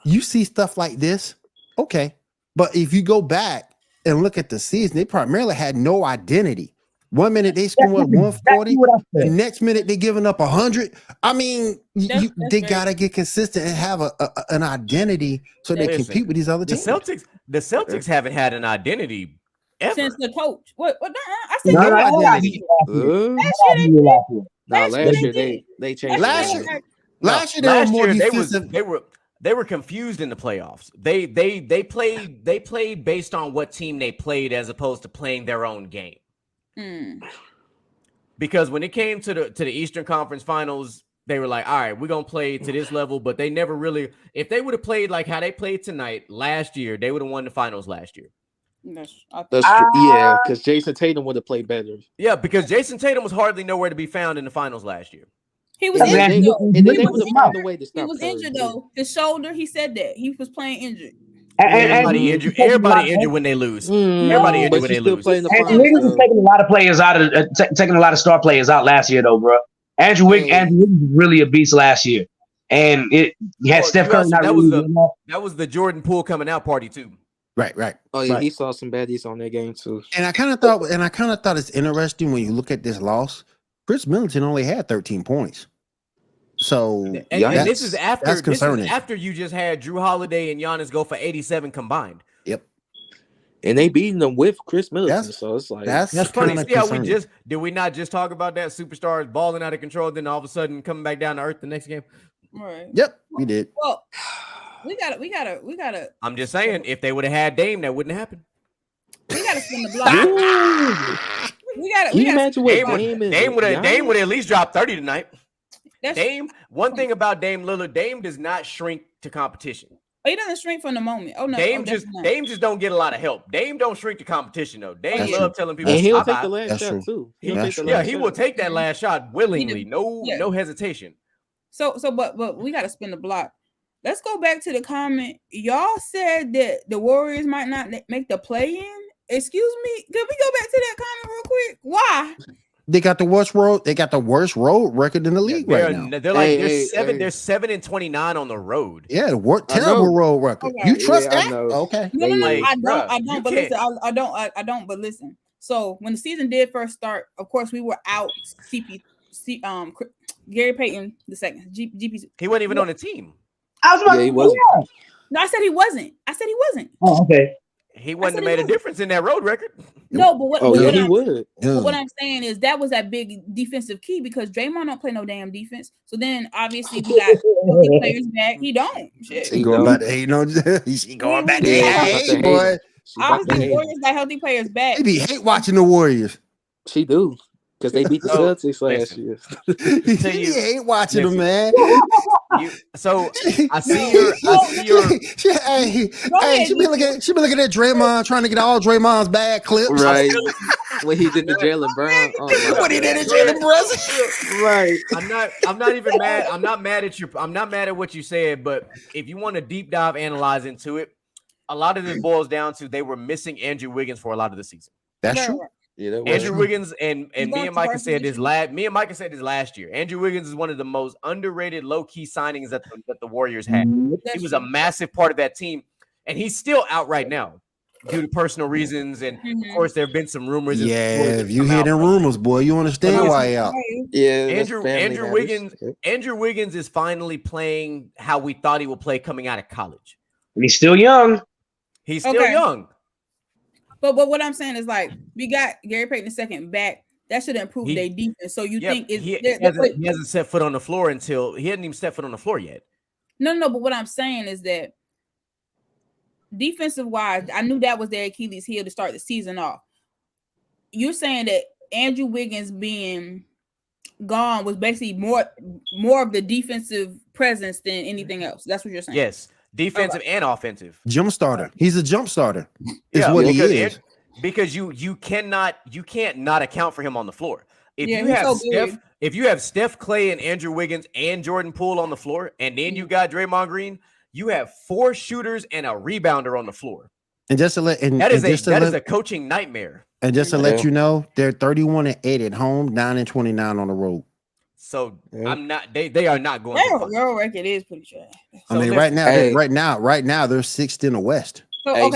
You see stuff like this, okay, but if you go back and look at the season, they primarily had no identity. 1 minute they scored 140, the next minute they giving up 100. I mean, they gotta get consistent and have an identity so they compete with these other teams. The Celtics haven't had an identity ever. Since the coach. What? I said No, no identity. Last year they changed. Last year they were more defensive. They were confused in the playoffs. They played based on what team they played as opposed to playing their own game. Because when it came to the Eastern Conference Finals, they were like, all right, we're gonna play to this level, but they never really, if they would have played like how they played tonight last year, they would have won the finals last year. That's true. Yeah, because Jason Tatum would have played better. Yeah, because Jason Tatum was hardly nowhere to be found in the finals last year. He was injured though. And they would have found a way to stop. He was injured though. His shoulder, he said that. He was playing injured. Everybody injured when they lose. Everybody injured when they lose. Andrew Wiggins is taking a lot of players out of taking a lot of star players out last year, though, bro. Andrew Wiggins was really a beast last year, and you had Steph Curry. That was the Jordan Poole coming out party too. Right. Oh yeah, right. he saw some baddies on their game too. And I kind of thought it's interesting when you look at this loss. Chris Middleton only had 13 points. So and this is after that's concerning. This is after you just had Drew Holiday and Giannis go for 87 combined. Yep. And they beating them with Chris Middleton. So it's like that's funny. See how did we not just talk about that superstars balling out of control, then all of a sudden coming back down to earth the next game? Right. Yep, we did. Well, we gotta. I'm just saying, if they would have had Dame, that wouldn't happen. We gotta spin the block. we gotta. Dame would at least drop 30 tonight. Dame. One thing about Dame Lillard, Dame does not shrink to competition. Oh, he doesn't shrink from the moment. Oh no, Dame just don't get a lot of help. Dame don't shrink to competition though. Dame love telling people. And he'll take the last shot too. He will take that last shot willingly, no hesitation. So, but we gotta spin the block. Let's go back to the comment. Y'all said that the Warriors might not make the play-in. Excuse me. Can we go back to that comment real quick? Why? They got the worst road. They got the worst road record in the league right now. They're like they're 7-29 on the road. Yeah, terrible road record. Okay. You trust that? Okay. No, I don't. But listen, I don't. But listen. So when the season did first start, of course we were out. Gary Payton the second. GP. He wasn't even on the team. I was about to say. No, I said he wasn't. Oh, okay. He wouldn't have made a difference in that road record. No, but what? He would. What I'm saying is that was that big defensive key because Draymond don't play no damn defense. So then obviously we got players back. He don't. Shit. He going back to hate. He going back to hate, boy. Obviously, Warriors got healthy players back. He be hate watching the Warriors. She do. Because they beat the Celtics last year. He hate watching them, man. I see your. She be looking at Draymond, trying to get all Draymond's bad clips. Right. When he did the Jaylen Brown. When he did the Jaylen Brown. Right. I'm not even mad. I'm not mad at what you said, but if you want to deep dive analyze into it, a lot of this boils down to they were missing Andrew Wiggins for a lot of the season. That's true. Andrew Wiggins and me and Micah said this last year. Andrew Wiggins is one of the most underrated low-key signings that the Warriors had. He was a massive part of that team, and he's still out right now due to personal reasons. And of course, there have been some rumors. Yeah, if you hear the rumors, boy, you understand why he out. Yeah, Andrew Wiggins is finally playing how we thought he would play coming out of college. He's still young. He's still young. But what I'm saying is, like, we got Gary Payton II back. That should improve their defense. So you think he hasn't set foot on the floor until he hadn't even set foot on the floor yet. No. But what I'm saying is that defensive wise, I knew that was their Achilles heel to start the season off. You're saying that Andrew Wiggins being gone was basically more of the defensive presence than anything else. That's what you're saying. Yes. Defensive and offensive. Jump starter. He's a jump starter. Is what he is. Because you can't not account for him on the floor. If you have Steph, Clay, and Andrew Wiggins and Jordan Poole on the floor, and then you got Draymond Green, you have 4 shooters and a rebounder on the floor. And just to let that is a coaching nightmare. And just to let you know, they're 31-8 at home, 9-29 on the road. So I'm not. They are not going. Your record is pretty trash. I mean, right now they're 6th in the West. So if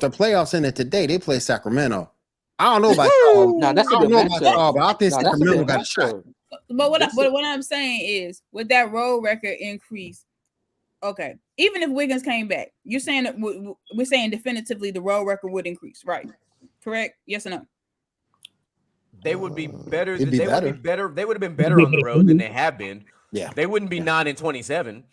the playoffs ended today, they play Sacramento. I don't know about y'all. No, that's a good matchup. But I think Sacramento got a shot. But what I'm saying is, with that road record increase, okay, even if Wiggins came back, you're saying that we're saying definitively the road record would increase, right? Correct? Yes or no? They would be better. They would have been better on the road than they have been. Yeah, they wouldn't be 9-27.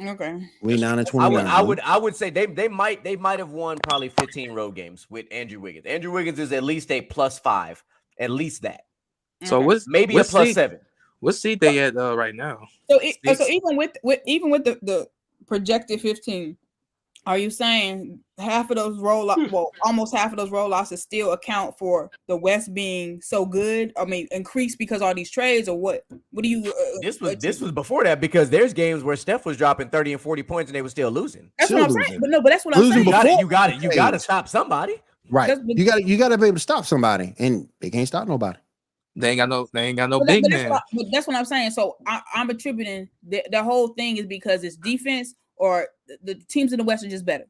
Okay, we 9-29. I would say they might have won probably 15 road games with Andrew Wiggins. Andrew Wiggins is at least a +5, at least that. So maybe a +7. What seed they at right now? So even with the projected 15, are you saying half of those almost half of those rollouts still account for the West being so good? I mean, increased because all these trades, or what? What do you? This was before that, because there's games where Steph was dropping 30 and 40 points and they were still losing. That's what I'm saying. But that's what I'm saying. You got to stop somebody, right? You got to be able to stop somebody, and they can't stop nobody. They ain't got no big man. But that's what I'm saying. So I'm attributing the whole thing is because it's defense, or the teams in the West are just better.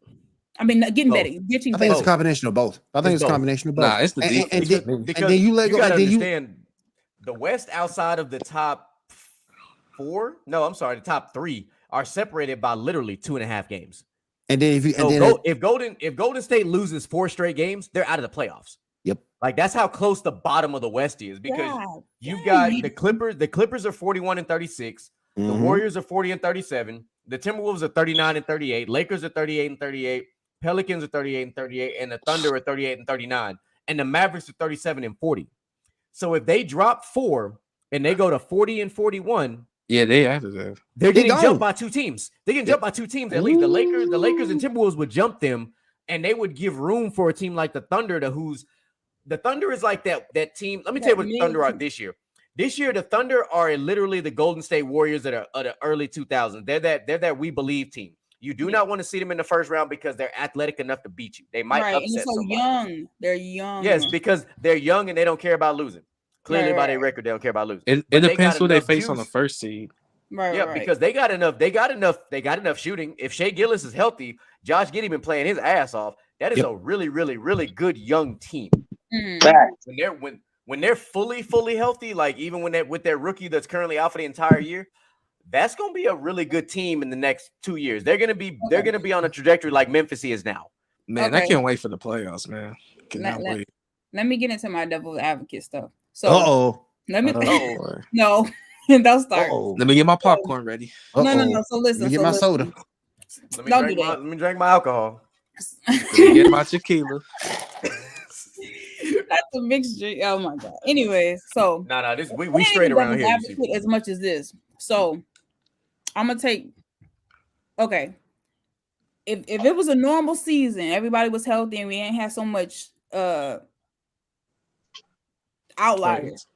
I mean, getting better. I think it's a combination of both. It's a combination of both. Nah, it's the defense. And then you let go. You gotta understand the West outside of the top 4. No, I'm sorry, the top 3 are separated by literally 2.5 games. And then if Golden State loses 4 straight games, they're out of the playoffs. Yep. Like, that's how close the bottom of the West is, because you've got the Clippers. The Clippers are 41-36. The Warriors are 40-37. The Timberwolves are 39-38. Lakers are 38-38. Pelicans are 38-38, and the Thunder are 38-39, and the Mavericks are 37-40. So if they drop 4 and they go to 40-41, they have to. They're getting jumped by 2 teams. They get jumped by 2 teams at least. The Lakers and Timberwolves would jump them, and they would give room for a team like the Thunder the Thunder is like that team. Let me tell you what the Thunder are this year. This year, the Thunder are literally the Golden State Warriors that are of the early 2000s. They're that we believe team. You do not want to see them in the first round because they're athletic enough to beat you. They might upset somebody. Young. They're young. Yes, because they're young and they don't care about losing. Clearly, by their record, they don't care about losing. It depends who they face on the first seed. Right. Because they got enough shooting. If Shai Gilgeous is healthy, Josh Giddey been playing his ass off. That is a really, really, really good young team. When they're fully healthy, like even with their rookie that's currently out for the entire year, that's going to be a really good team in the next 2 years. They're going to be on a trajectory like Memphis is now. Man, I can't wait for the playoffs, man. Wait. Let me get into my devil's advocate stuff. So let me no, don't start. Let me get my popcorn ready. No. So listen, let me get my soda. Let me drink my alcohol. Let me get my tequila. That's a mixture. Oh my god. Anyways, so this we straight around here. As much as this. So I'm gonna take. Okay. If it was a normal season, everybody was healthy, and we ain't had so much outliers.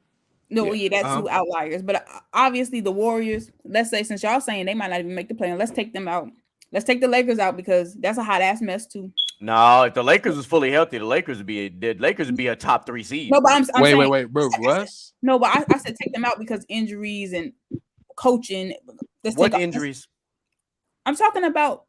That's 2 outliers. But obviously the Warriors, let's say, since y'all saying they might not even make the play, let's take them out. Let's take the Lakers out because that's a hot ass mess too. No, if the Lakers was fully healthy, the Lakers would be a top 3 seed. No, but I'm saying, wait, bro, what? No, but I said take them out because injuries and coaching. What injuries? I'm talking about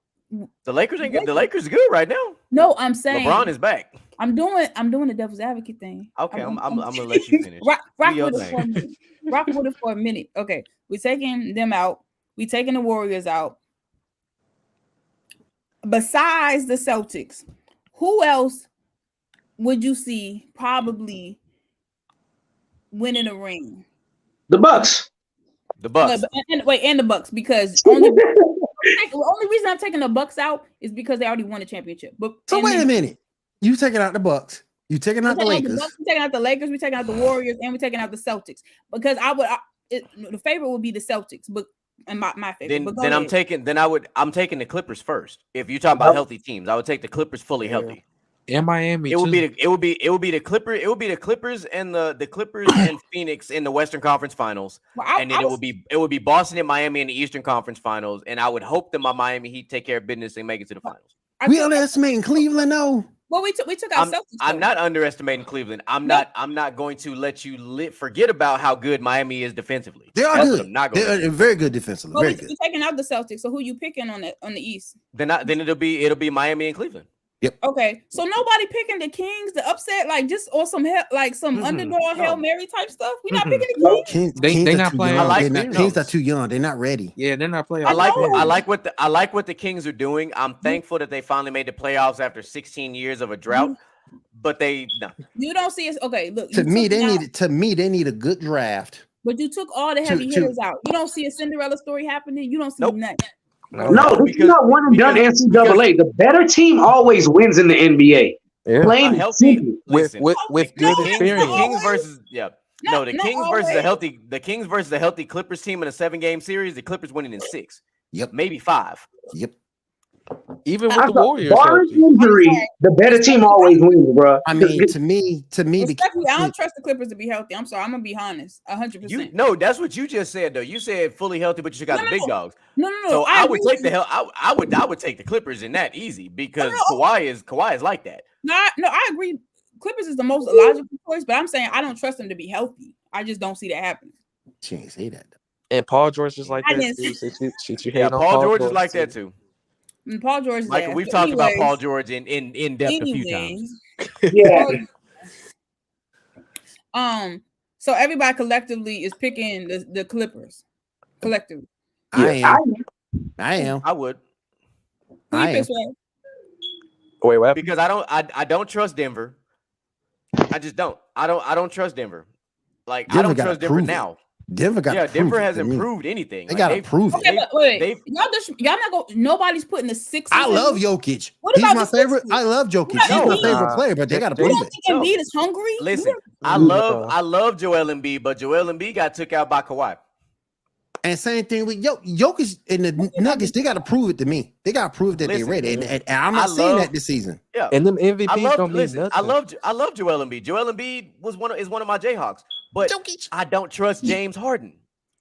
the Lakers ain't good. The Lakers are good right now. No, I'm saying LeBron is back. I'm doing the devil's advocate thing. Okay, I'm gonna let you finish. rock with it for a minute. Rock with it for a minute. Okay, we're taking them out. We're taking the Warriors out. Besides the Celtics, who else would you see probably winning a ring? The Bucks. The Bucks. And the Bucks because the only reason I'm taking the Bucks out is because they already won a championship. But so wait a minute, you taking out the Bucks? You taking out the Lakers? We're taking out the Lakers. We're taking out the Warriors, and we're taking out the Celtics because the favorite would be the Celtics, but. And my favorite. I'm taking the Clippers first. If you're talking about healthy teams, I would take the Clippers fully healthy. And Miami. It would be the Clippers and the Clippers and Phoenix in the Western Conference Finals. And then it would be Boston and Miami in the Eastern Conference Finals. And I would hope that my Miami Heat take care of business and make it to the finals. We underestimating Cleveland though. Well, we took out Celtics. I'm not underestimating Cleveland. I'm not going to let you forget about how good Miami is defensively. They are good. They're very good defensively. Well, very good. We're taking out the Celtics. So who you picking on the East? Then it'll be Miami and Cleveland. Yep. Okay. So nobody picking the Kings, the upset, or some underdog Hail Mary type stuff. We're not picking the Kings. They're not playing. Kings are too young. They're not ready. Yeah, they're not playing. I like what the Kings are doing. I'm thankful that they finally made the playoffs after 16 years of a drought. But you don't see us. Okay, look. To me, they need a good draft. But you took all the heavy hitters out. You don't see a Cinderella story happening. You don't see nothing. No, this is not one and done NCAA. The better team always wins in the NBA. Yeah. Plain healthy with good experience. The Kings versus the Kings versus the healthy Clippers team in a 7-game series. The Clippers winning in 6. Yep, maybe 5. Yep. Even with the Warriors, injury, the better team always wins, bro. I mean, to me, I don't trust the Clippers to be healthy. I'm sorry, I'm gonna be honest, 100%. No, that's what you just said, though. You said fully healthy, but you got the big dogs. No. So I would take I would take the Clippers in that easy because Kawhi is like that. No, I agree. Clippers is the most logical choice, but I'm saying I don't trust them to be healthy. I just don't see that happening. She ain't say that. And Paul George is like that. Paul George is like that too. And Paul George, Michael, we've talked about Paul George in depth a few times. Yeah. So everybody collectively is picking the Clippers. Collectively, I am. I would. Wait, what? Because I don't trust Denver. I just don't. I don't trust Denver. Like Denver, I don't trust Denver now. Denver hasn't proved anything. They gotta prove it. Okay, but wait. Y'all not go. Nobody's putting the Sixers. I love Jokic. He's my favorite. I love Jokic. He's my favorite player, but they gotta prove it. Embiid is hungry. Listen, I love Joel Embiid, but Joel Embiid got took out by Kawhi. And same thing with Jokic and the Nuggets. They got to prove it to me. They got to prove that they're ready. And I'm not seeing that this season. Yeah, and them MVPs don't mean nothing. I love Joel Embiid. Joel Embiid is one of my Jayhawks, but Jokic. I don't trust James Harden.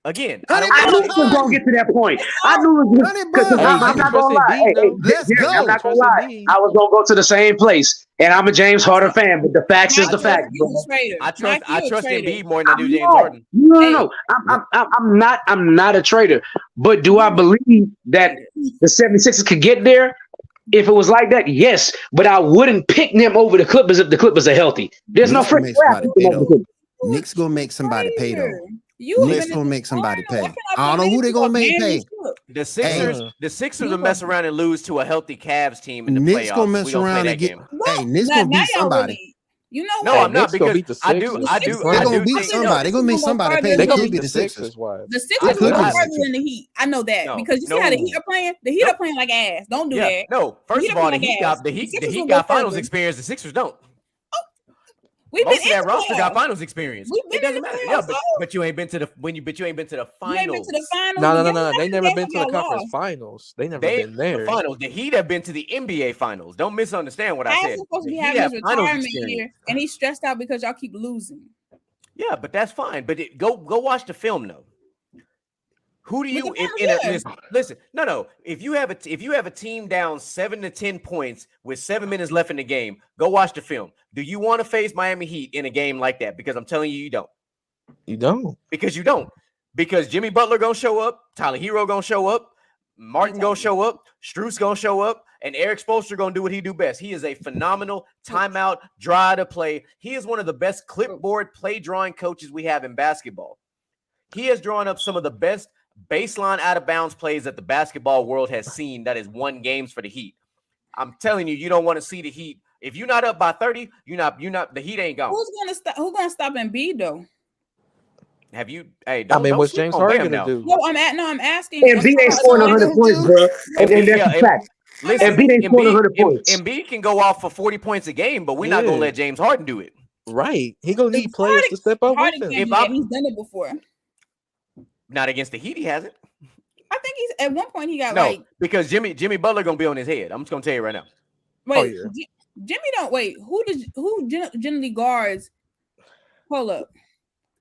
Again, I knew it was gonna get to that point. I knew it was because I'm not gonna lie. I'm not gonna lie. I was gonna go to the same place, and I'm a James Harden fan. But the facts is the fact. I trust Embiid more than I do James Harden. No. I'm not a traitor. But do I believe that the 76ers could get there? If it was like that, yes. But I wouldn't pick them over the Clippers if the Clippers are healthy. There's no freaking Nick's gonna make somebody pay though. Nick's gonna make somebody pay. I don't know who they're gonna make pay. The Sixers will mess around and lose to a healthy Cavs team in the Nick's playoffs. Gonna mess around and get. Hey, Nick's gonna beat somebody. You know no, what? I'm not because I do. They're gonna beat somebody. They're gonna make somebody pay. They could beat the Sixers. The Sixers are harder than the Heat. I know that because you see how the Heat are playing. The Heat are playing like ass. Don't do that. No, first of all, the Heat got finals experience. The Sixers don't. Most of that roster got finals experience. It doesn't matter. Yeah, but you ain't been to the finals. You ain't been to the finals. No. They never been to the conference finals. They never been there. The finals. The Heat have been to the NBA finals. Don't misunderstand what I said. He's supposed to be having his retirement here, and he's stressed out because y'all keep losing. Yeah, but that's fine. But go watch the film though. Who do you listen? No. If you have a team down 7 to 10 points with 7 minutes left in the game, go watch the film. Do you want to face Miami Heat in a game like that? Because I'm telling you, you don't. You don't. Because you don't. Because Jimmy Butler gonna show up, Tyler Hero gonna show up, Martin gonna show up, Strus gonna show up, and Eric Spoelstra gonna do what he do best. He is a phenomenal timeout, draw to play. He is one of the best clipboard play drawing coaches we have in basketball. He has drawn up some of the best baseline out of bounds plays that the basketball world has seen that has won games for the Heat. I'm telling you, you don't want to see the Heat. If you're not up by 30, you're not the Heat ain't gone. Who's gonna stop Embiid though? Have you what's James Harden gonna do? No, I'm asking. Embiid ain't scoring 100 points, bro. And that's a fact. Listen, Embiid ain't scoring 100 points. Embiid can go off for 40 points a game, but we're not gonna let James Harden do it. Right. He gonna need players to step up with him. He's done it before. Not against the Heat, he hasn't. I think he's at one point he got because Jimmy Butler gonna be on his head. I'm just gonna tell you right now. Wait, Jimmy don't wait. Who generally guards? Hold up.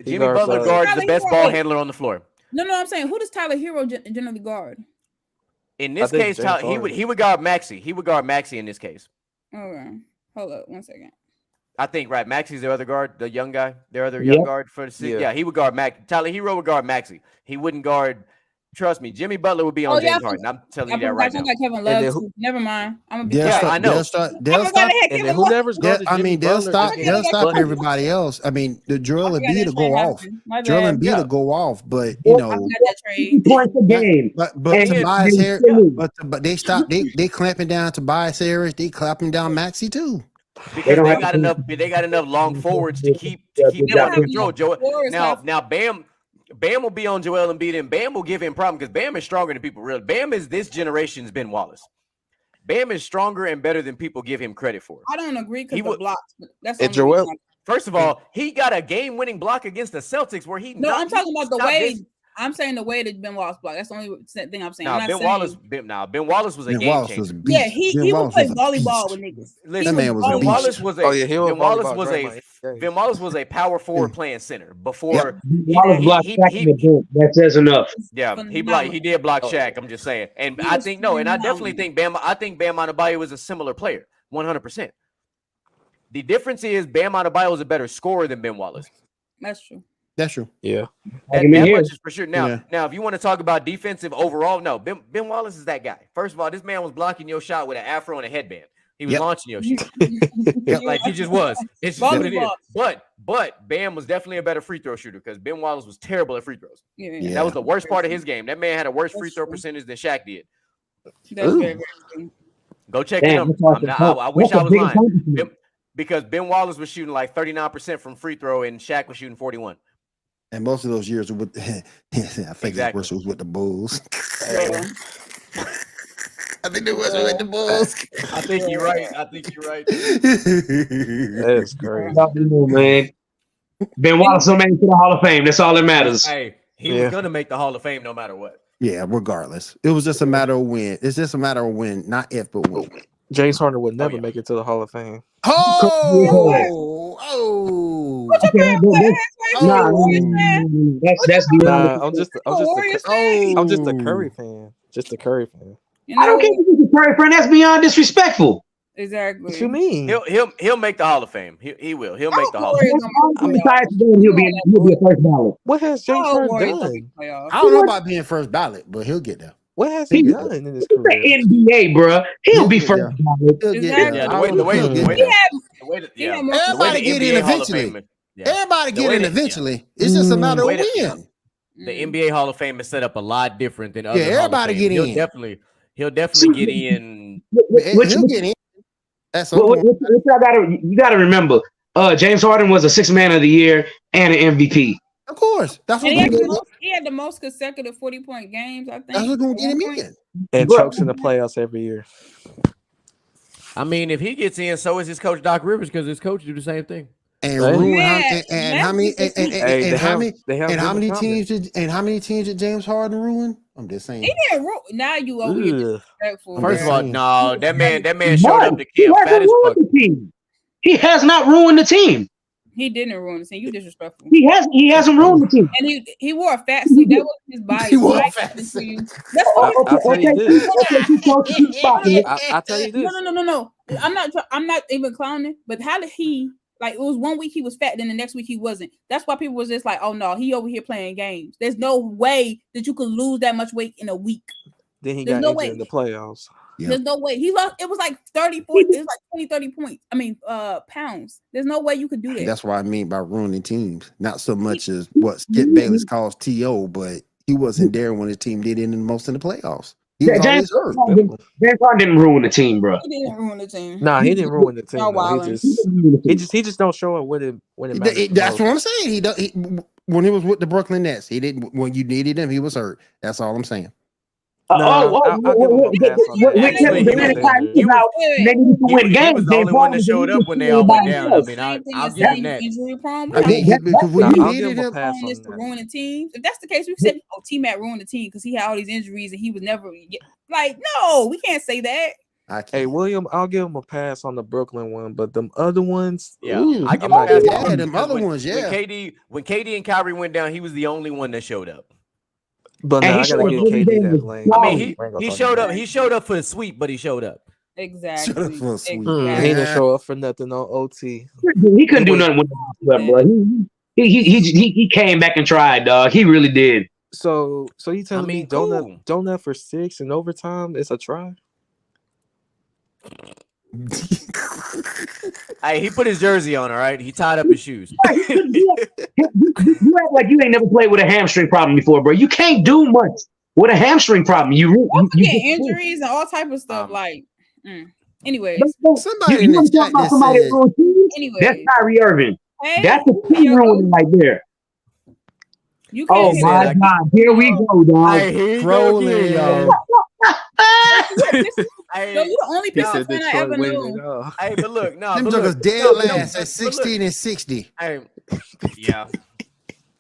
Jimmy Butler guards the best ball handler on the floor. No, I'm saying who does Tyler Hero generally guard? In this case, he would guard Maxey. He would guard Maxey in this case. Okay, hold up 1 second. I think Maxey's their other guard, the young guy, their other young guard for the city. Yeah, he would guard Maxey. Tyler Hero would guard Maxey. He wouldn't guard. Trust me, Jimmy Butler would be on James Harden. I'm telling you that right now. Like Kevin Love. Never mind. I'm gonna be I know. They'll stop. They'll stop everybody else. I mean, the Joel Embiid will go off. Joel Embiid will go off, but points a game. But Tobias Harris. But they stop. They clamping down Tobias Harris. They clamping down Maxey too. Because they got enough long forwards to keep them under control. Now Bam will be on Joel Embiid, and Bam will give him problem because Bam is stronger than people realize. Bam is this generation's Ben Wallace. Bam is stronger and better than people give him credit for. I don't agree because the blocks. That's Joel. First of all, he got a game-winning block against the Celtics where he. No, I'm talking about the way. I'm saying the way that Ben Wallace blocked. That's the only thing I'm saying. Ben Wallace was a game changer. Yeah, he would play volleyball with niggas. Listen, Ben Wallace was a power forward playing center before. Wallace blocked Shaq. That says enough. Yeah, he did block Shaq. I'm just saying, and I definitely think Bam Adebayo was a similar player, 100%. The difference is Bam Adebayo is a better scorer than Ben Wallace. That's true. That's true. Yeah. That much is for sure. Now, if you want to talk about defensive overall, no, Ben Wallace is that guy. First of all, this man was blocking your shot with an afro and a headband. He was launching your shit. Like he just was. It's just what it is. But Bam was definitely a better free throw shooter because Ben Wallace was terrible at free throws. Yeah. That was the worst part of his game. That man had a worse free throw percentage than Shaq did. That's very, very true. Go check it out. I wish I was lying. Because Ben Wallace was shooting like 39% from free throw and Shaq was shooting 41%. And most of those years were with, I think it was with the Bulls. I think it was with the Bulls. I think you're right. That's crazy, man. Ben Wallace will make it to the Hall of Fame. That's all that matters. Hey, he was gonna make the Hall of Fame no matter what. Yeah, regardless. It was just a matter of when. It's just a matter of when, not if, but when. James Harden would never make it to the Hall of Fame. Oh! What you I'm just a Curry fan. Just a Curry fan. I don't care if you're a Curry fan. That's beyond disrespectful. Exactly. What you mean? He'll make the Hall of Fame. He will. He'll make the Hall of Fame. I'm excited he'll be a first ballot. What has James Harden done? I don't know about being first ballot, but he'll get there. What has he done in his career? The NBA, bro. He'll be first ballot. Everybody get in eventually. Everybody get in eventually. It's just a matter of when. The NBA Hall of Fame is set up a lot different than other. Everybody get in. He'll definitely get in. He'll get in. You gotta remember, James Harden was a 6th man of the year and an MVP. Of course. That's what he had the most consecutive 40-point games, I think. That's what's gonna get him in. And chokes in the playoffs every year. I mean, if he gets in, so is his coach Doc Rivers, because his coach do the same thing. And how many teams did James Harden ruin? I'm just saying. He didn't ruin. Now you over here disrespectful. First of all, no, that man showed up to camp fat as fuck. He has not ruined the team. He didn't ruin the team. You disrespectful. He hasn't ruined the team. And he wore a fat suit. That was his body. He wore a fat suit. That's what I'll tell you this. I'll tell you this. No. I'm not even clowning. But how did he? Like, it was 1 week he was fat, then the next week he wasn't. That's why people was just like, oh no, he over here playing games. There's no way that you could lose that much weight in a week. Then he got injured in the playoffs. Yep. There's no way. He lost. It was like 30 points. It was like 20, 30 points. I mean, pounds. There's no way you could do that. That's what I mean by ruining teams. Not so much as what Skip Bayless calls TO, but he wasn't there when his team did it most in the playoffs. James Harden didn't ruin the team, bro. He didn't ruin the team. Nah, he didn't ruin the team. He just don't show up when it matters. That's what I'm saying. When he was with the Brooklyn Nets, he didn't. When you needed him, he was hurt. That's all I'm saying. He was the only one that showed up when they all went down. I mean, I'll give him that. Because when you needed him, ruining teams. If that's the case, we said, "Oh, T-Mac ruined the team because he had all these injuries and he was never like." No, we can't say that. Hey, William, I'll give him a pass on the Brooklyn one, but them other ones, I give him a pass. Yeah, them other ones, yeah. When KD and Kyrie went down, he was the only one that showed up. But I gotta give KD that lane. I mean, he showed up. He showed up for the sweep, but he showed up. Exactly. He didn't show up for nothing on OT. He couldn't do nothing with that, bro. He came back and tried, dog. He really did. So you telling me donut for 6 in overtime is a try? Hey, he put his jersey on, all right? He tied up his shoes. You act like you ain't never played with a hamstring problem before, bro. You can't do much with a hamstring problem. You get injuries and all type of stuff. Anyways. Somebody in this chat that said, that's Kyrie Irving. Hey, that's the team ruining right there. Oh my God! Here we go, dog. Rolling, y'all. Yo, you the only Pistons fan I ever knew. Hey, but look, no, them joggers dead last at 16 and 60. Hey, yeah,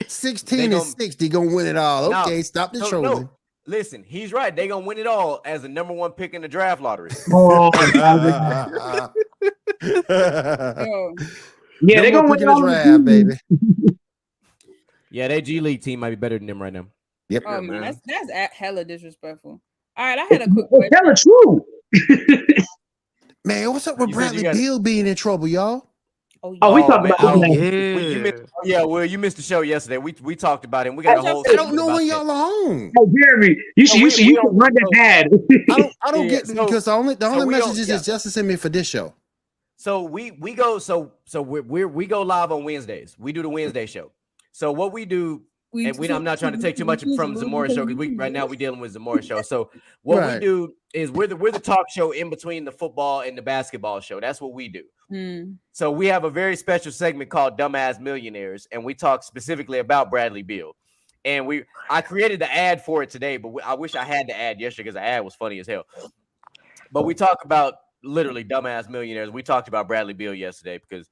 16 and 60 gonna win it all. Okay, stop the trolling. No. Listen, he's right. They gonna win it all as the number 1 pick in the draft lottery. Yeah, they gonna win the draft, baby. Yeah, that G League team might be better than them right now. Yep. Oh man, that's hella disrespectful. All right, I had a quick question. Hella true. Man, what's up with Bradley Beal being in trouble, y'all? We talked about that. You missed the show yesterday. We talked about it. We got a whole. I don't know when y'all are home. Oh, Jeremy, you should run that ad. I don't get because the only messages is Justin sent me for this show. So we go we go live on Wednesdays. We do the Wednesday show. So what we do, I'm not trying to take too much from Zamora's show because right now we're dealing with Zamora's show. So what we do is we're the talk show in between the football and the basketball show. That's what we do. So we have a very special segment called Dumbass Millionaires, and we talk specifically about Bradley Beal. And I created the ad for it today, but I wish I had the ad yesterday because the ad was funny as hell. But we talk about literally Dumbass Millionaires. We talked about Bradley Beal yesterday because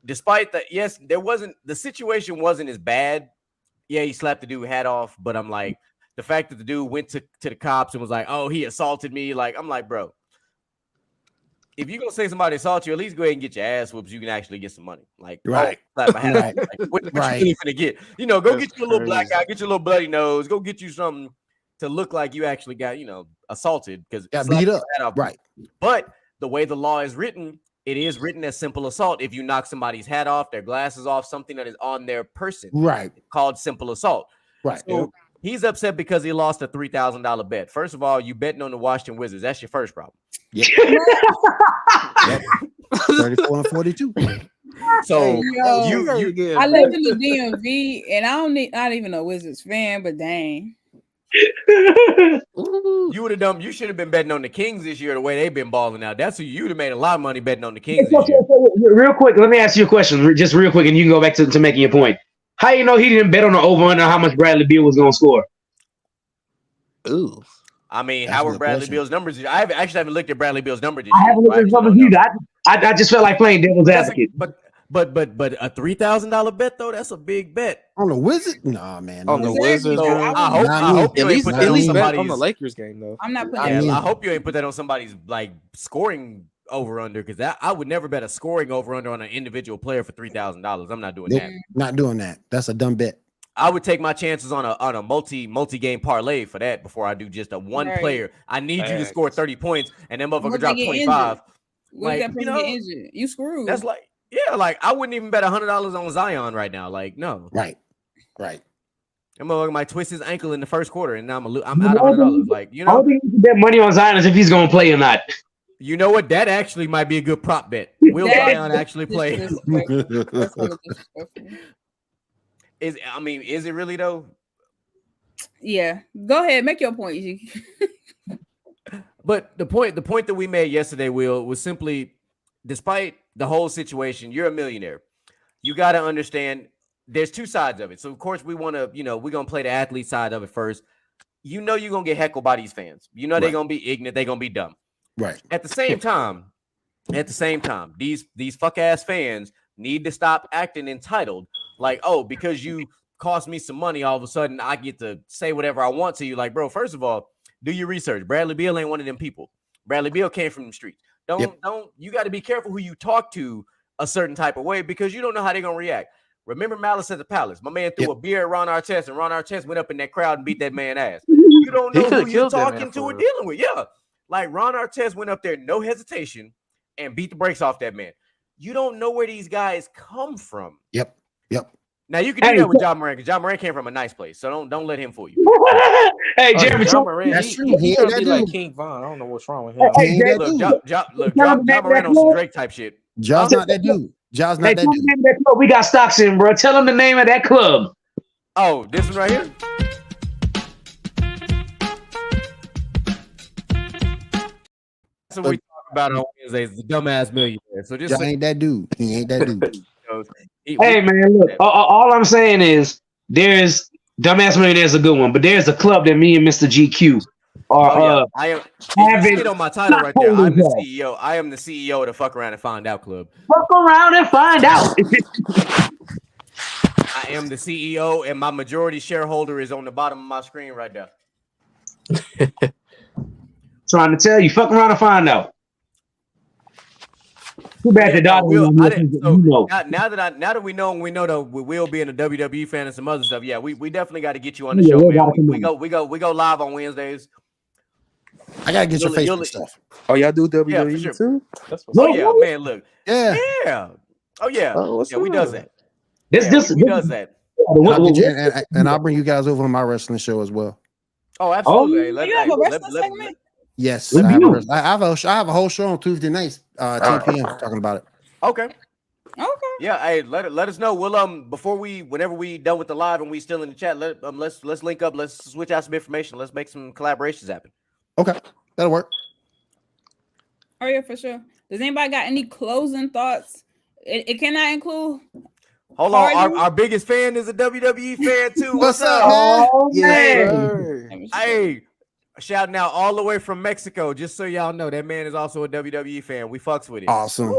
despite that, yes, the situation wasn't as bad. Yeah, he slapped the dude hat off, but I'm like, the fact that the dude went to the cops and was like, oh, he assaulted me. Like, I'm like, bro, if you're going to say somebody assault you, at least go ahead and get your ass whooped so you can actually get some money. Like, right. Slap my hat off. Like, what you really finna get? Go That's get you a little black eye, get your little bloody nose, go get you something to look like you actually got, assaulted because got beat up. Right. But the way the law is written, it is written as simple assault. If you knock somebody's hat off, their glasses off, something that is on their person, right, called simple assault. Right. So he's upset because he lost a $3,000 bet. First of all, you betting on the Washington Wizards. That's your first problem. Yep. 34 and 42. So I lived in the DMV, and I don't not even a Wizards fan, but dang. You should have been betting on the Kings this year the way they've been balling out. That's who you would have made a lot of money betting on the Kings this year. Real quick, let me ask you a question, just real quick, and you can go back to making your point. How you know he didn't bet on the over under how much Bradley Beal was going to score? Ooh, I mean, how were Bradley Beal's numbers? I haven't looked at Bradley Beal's numbers. I haven't looked at his numbers either. I just felt like playing devil's advocate. But a $3,000 bet though, that's a big bet on the Wizards. Nah, man, on the Wizards. So I hope you ain't put that on somebody's on the Lakers game though. I'm not putting. I hope you ain't put that on somebody's like scoring over under because I would never bet a scoring over under on an individual player for $3,000. I'm not doing that. Not doing that. That's a dumb bet. I would take my chances on a multi game parlay for that before I do just a one player. I need you to score 30 points and then motherfucker drop 25. Like, you screwed. That's like, yeah, like I wouldn't even bet $100 on Zion right now. Like, no. Right. I'm gonna might twist his ankle in the first quarter and now I'm out of $100. Like, you know, I don't think you can bet money on Zion is if he's gonna play or not. You know what? That actually might be a good prop bet. Will Zion actually play? Is it really though? Yeah. Go ahead, make your point, G. But the point that we made yesterday, Will, was simply, despite the whole situation, you're a millionaire. You got to understand there's two sides of it. So of course we want to, we're gonna play the athlete side of it first. You're gonna get heckled by these fans. They're gonna be ignorant, they're gonna be dumb. Right. At the same time, these fuck ass fans need to stop acting entitled. Like, oh, because you cost me some money, all of a sudden I get to say whatever I want to you. Like, bro, first of all, do your research. Bradley Beal ain't one of them people. Bradley Beal came from the streets. You got to be careful who you talk to a certain type of way because you don't know how they're gonna react. Remember Malice at the Palace? My man threw a beer at Ron Artest, and Ron Artest went up in that crowd and beat that man ass. You don't know who you're talking to or dealing with. Yeah. Like Ron Artest went up there, no hesitation, and beat the brakes off that man. You don't know where these guys come from. Yep. Now you can do that with John Moran because John Moran came from a nice place, so don't let him fool you. Hey, Jeremy, John Moran, that's true. He trying to be like King Von. I don't know what's wrong with him. Hey, John Moran on some Drake type shit. John's not that dude. John's not that dude. We got stocks in, bro. Tell him the name of that club. Oh, this one right here. So we talk about on Wednesdays, the dumbass millionaire. So just ain't that dude. He ain't that dude. Hey man, look. All I'm saying is there's dumbass millionaire is a good one, but there's a club that me and Mr. GQ are. I am. It on my title right there. I'm the CEO. I am the CEO of the Fuck Around and Find Out Club. Fuck around and find out. I am the CEO, and my majority shareholder is on the bottom of my screen right there. Trying to tell you, fuck around and find out. Too bad the dog. Now that we know that we will be in a WWE fan and some other stuff. Yeah, we definitely got to get you on the show, man. We go live on Wednesdays. I gotta get your face and stuff. Oh, y'all do WWE too? Yeah, man. Look. Yeah. Oh yeah. We does that. We does that. And I'll bring you guys over on my wrestling show as well. Oh, absolutely. You have a wrestling segment? Yes, I have a whole show on Tuesday nights, 10 p.m. talking about it. Okay. Yeah, hey, let us know. We'll whenever we done with the live and we still in the chat, let's link up. Let's switch out some information. Let's make some collaborations happen. Okay, that'll work. Oh yeah, for sure. Does anybody got any closing thoughts? It cannot include. Hold on, our biggest fan is a WWE fan too. What's up, man? Yeah. Hey. Shouting out all the way from Mexico, just so y'all know that man is also a WWE fan. We fucks with it. Awesome.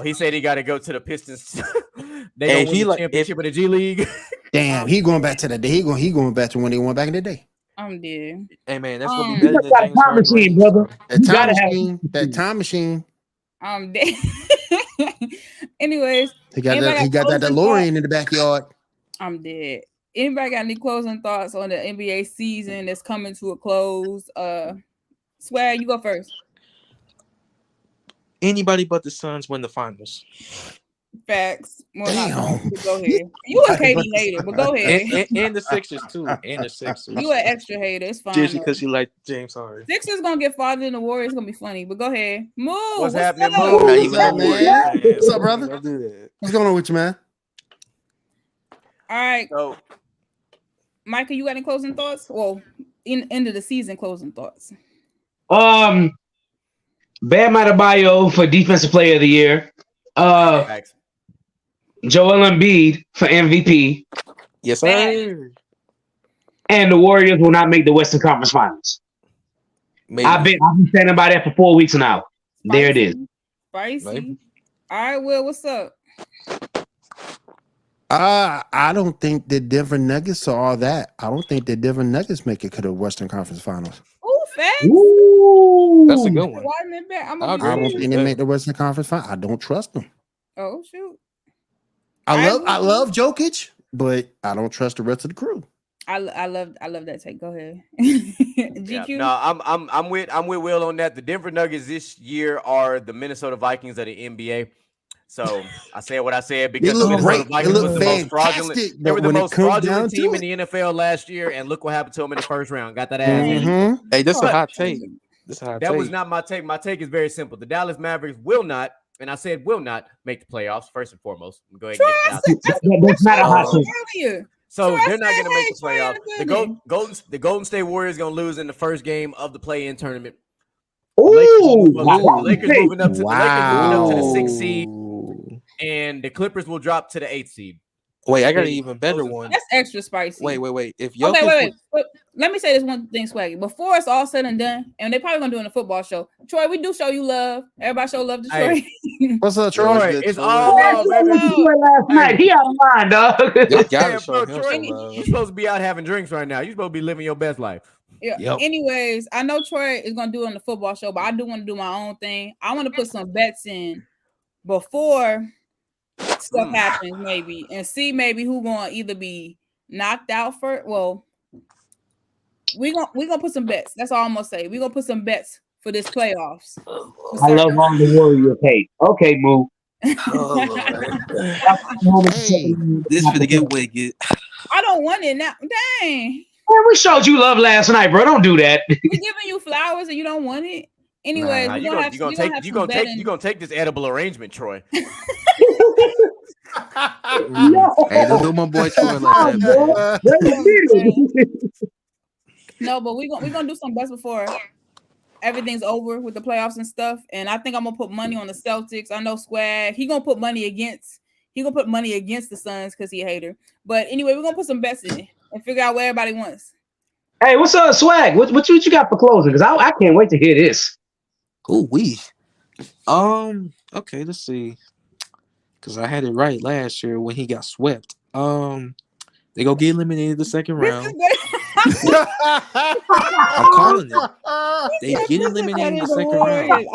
He said he got to go to the Pistons. They win the championship of the G League. Damn, he going back to the day. He going back to when they won back in the day. I'm dead. Hey man, that's gonna be better than James time machine, brother. That time machine. I'm dead. Anyways, he got that DeLorean in the backyard. I'm dead. Anybody got any closing thoughts on the NBA season that's coming to a close? Swag, you go first. Anybody but the Suns win the finals. Facts. Damn. Go ahead. You a KD hater, but go ahead. And the Sixers too. And the Sixers. You an extra hater. It's fine. Just because you like James Harden. Sixers gonna get farther than the Warriors. It's gonna be funny. But go ahead. Move. What's happening? Up? What's up, man? What's up, brother? Don't do that. What's going on with you, man? All right. So, Michael, you got any closing thoughts? Well, end of the season closing thoughts. Bam Adebayo for Defensive Player of the Year. Joel Embiid for MVP. Yes, sir. And the Warriors will not make the Western Conference Finals. Maybe. I've been standing by that for 4 weeks now. Spicy. There it is. Spicy. Maybe. All right, Will, what's up? I don't think the Denver Nuggets are all that. I don't think the Denver Nuggets make it to the Western Conference Finals. Oh, Facts. Ooh. That's a good one. I don't think they make the Western Conference final. I don't trust them. Oh shoot. I love Jokic, but I don't trust the rest of the crew. I love that take. Go ahead. GQ. Yeah, no, I'm with Will on that. The Denver Nuggets this year are the Minnesota Vikings of the NBA. So I said what I said because the Minnesota Vikings was the most fraudulent. They were the most fraudulent team in the NFL last year, and look what happened to them in the first round. Got that ass in. Hey, this is a hot take. That was not my take. My take is very simple. The Dallas Mavericks will not, and I said will not make the playoffs. First and foremost, go ahead and get that out. That's not a hot take. So they're not going to make the playoffs. The Golden State Warriors going to lose in the first game of the play-in tournament. The Lakers moving up to the 6th seed, and the Clippers will drop to the 8th seed. Wait, I got an even better one. That's extra spicy. Wait. If wait. Let me say this one thing, Swaggy. Before it's all said and done, and they're probably gonna do it in a football show. Troy, we do show you love. Everybody show love to Troy. Hey, what's up, Troy? It's all love, baby. Last night, he out of mind, dog. Troy, you're supposed to be out having drinks right now. You're supposed to be living your best life. Yeah. Yep. Anyways, I know Troy is gonna do it on the football show, but I do want to do my own thing. I want to put some bets in before stuff happens, maybe, and see maybe who gonna either be knocked out for. Well, we gonna put some bets. That's all I'm gonna say. We gonna put some bets for this playoffs. I love all the Warrior hate. Okay, Moo. Hey, this for the get wicked. I don't want it now. Dang. Man, we showed you love last night, bro. Don't do that. We're giving you flowers and you don't want it. Anyway, you're gonna take this edible arrangement, Troy. Hey, don't do my boy Troy like that. No, but we're gonna do some bets before everything's over with the playoffs and stuff. And I think I'm gonna put money on the Celtics. I know Swag. He gonna put money against the Suns because he a hater. But anyway, we're gonna put some bets in and figure out what everybody wants. Hey, what's up, Swag? What you got for closing? Because I can't wait to hear this. Okay, let's see. Because I had it right last year when he got swept. They go get eliminated the second round. I'm calling it. They get eliminated in the second round.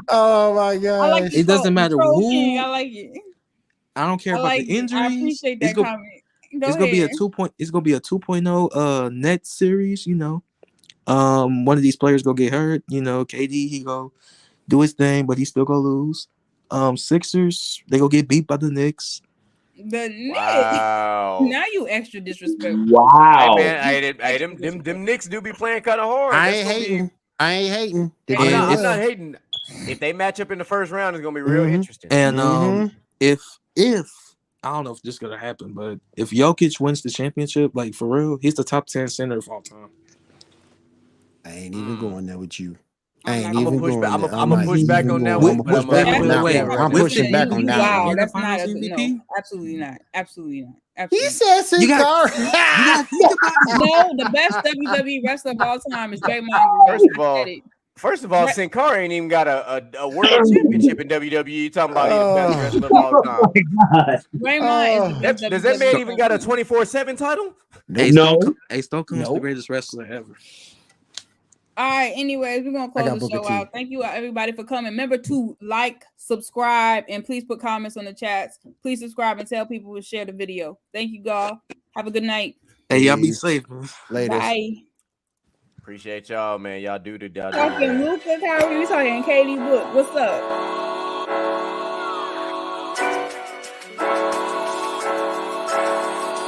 Oh my god! Like it doesn't matter who. I like it. I don't care about the injuries. I appreciate that comment. It's gonna be a 2.0. It's gonna be a 2.0 net series. You know, one of these players go get hurt. You know, KD he go do his thing, but he still go lose. Sixers they go get beat by the Knicks. The Knicks. Wow. Now you extra disrespectful. Wow. Hey, man, them Knicks do be playing kind of hard. I ain't hating. I'm not hating. If they match up in the first round, it's gonna be real interesting. And if I don't know if this is gonna happen, but if Jokic wins the championship, like for real, he's the top 10 center of all time. I ain't even going there with you. I'm gonna push back on that one. I'm pushing back on that. Wow, that's not no, absolutely not. He says Sin Cara. No, the best WWE wrestler of all time is Draymond. First of all, Sin Cara ain't even got a world championship in WWE. Talking about he's the best wrestler of all time. Draymond does that man even got a 24/7 title? No. Stone Cold's the greatest wrestler ever. All right, anyways, we're going to close the show out. Thank you, everybody, for coming. Remember to like, subscribe, and please put comments on the chats. Please subscribe and tell people to share the video. Thank you, y'all. Have a good night. Hey, y'all be safe, man. Later. Bye. Appreciate y'all, man. Y'all do the y'all. Talking Lucas, how are you talking? Katie Book, what's up?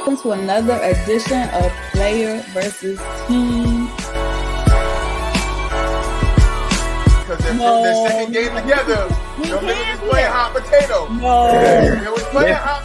Welcome to another edition of Player versus Team. Because their second game together, they was playing hot potato. No. They was playing hot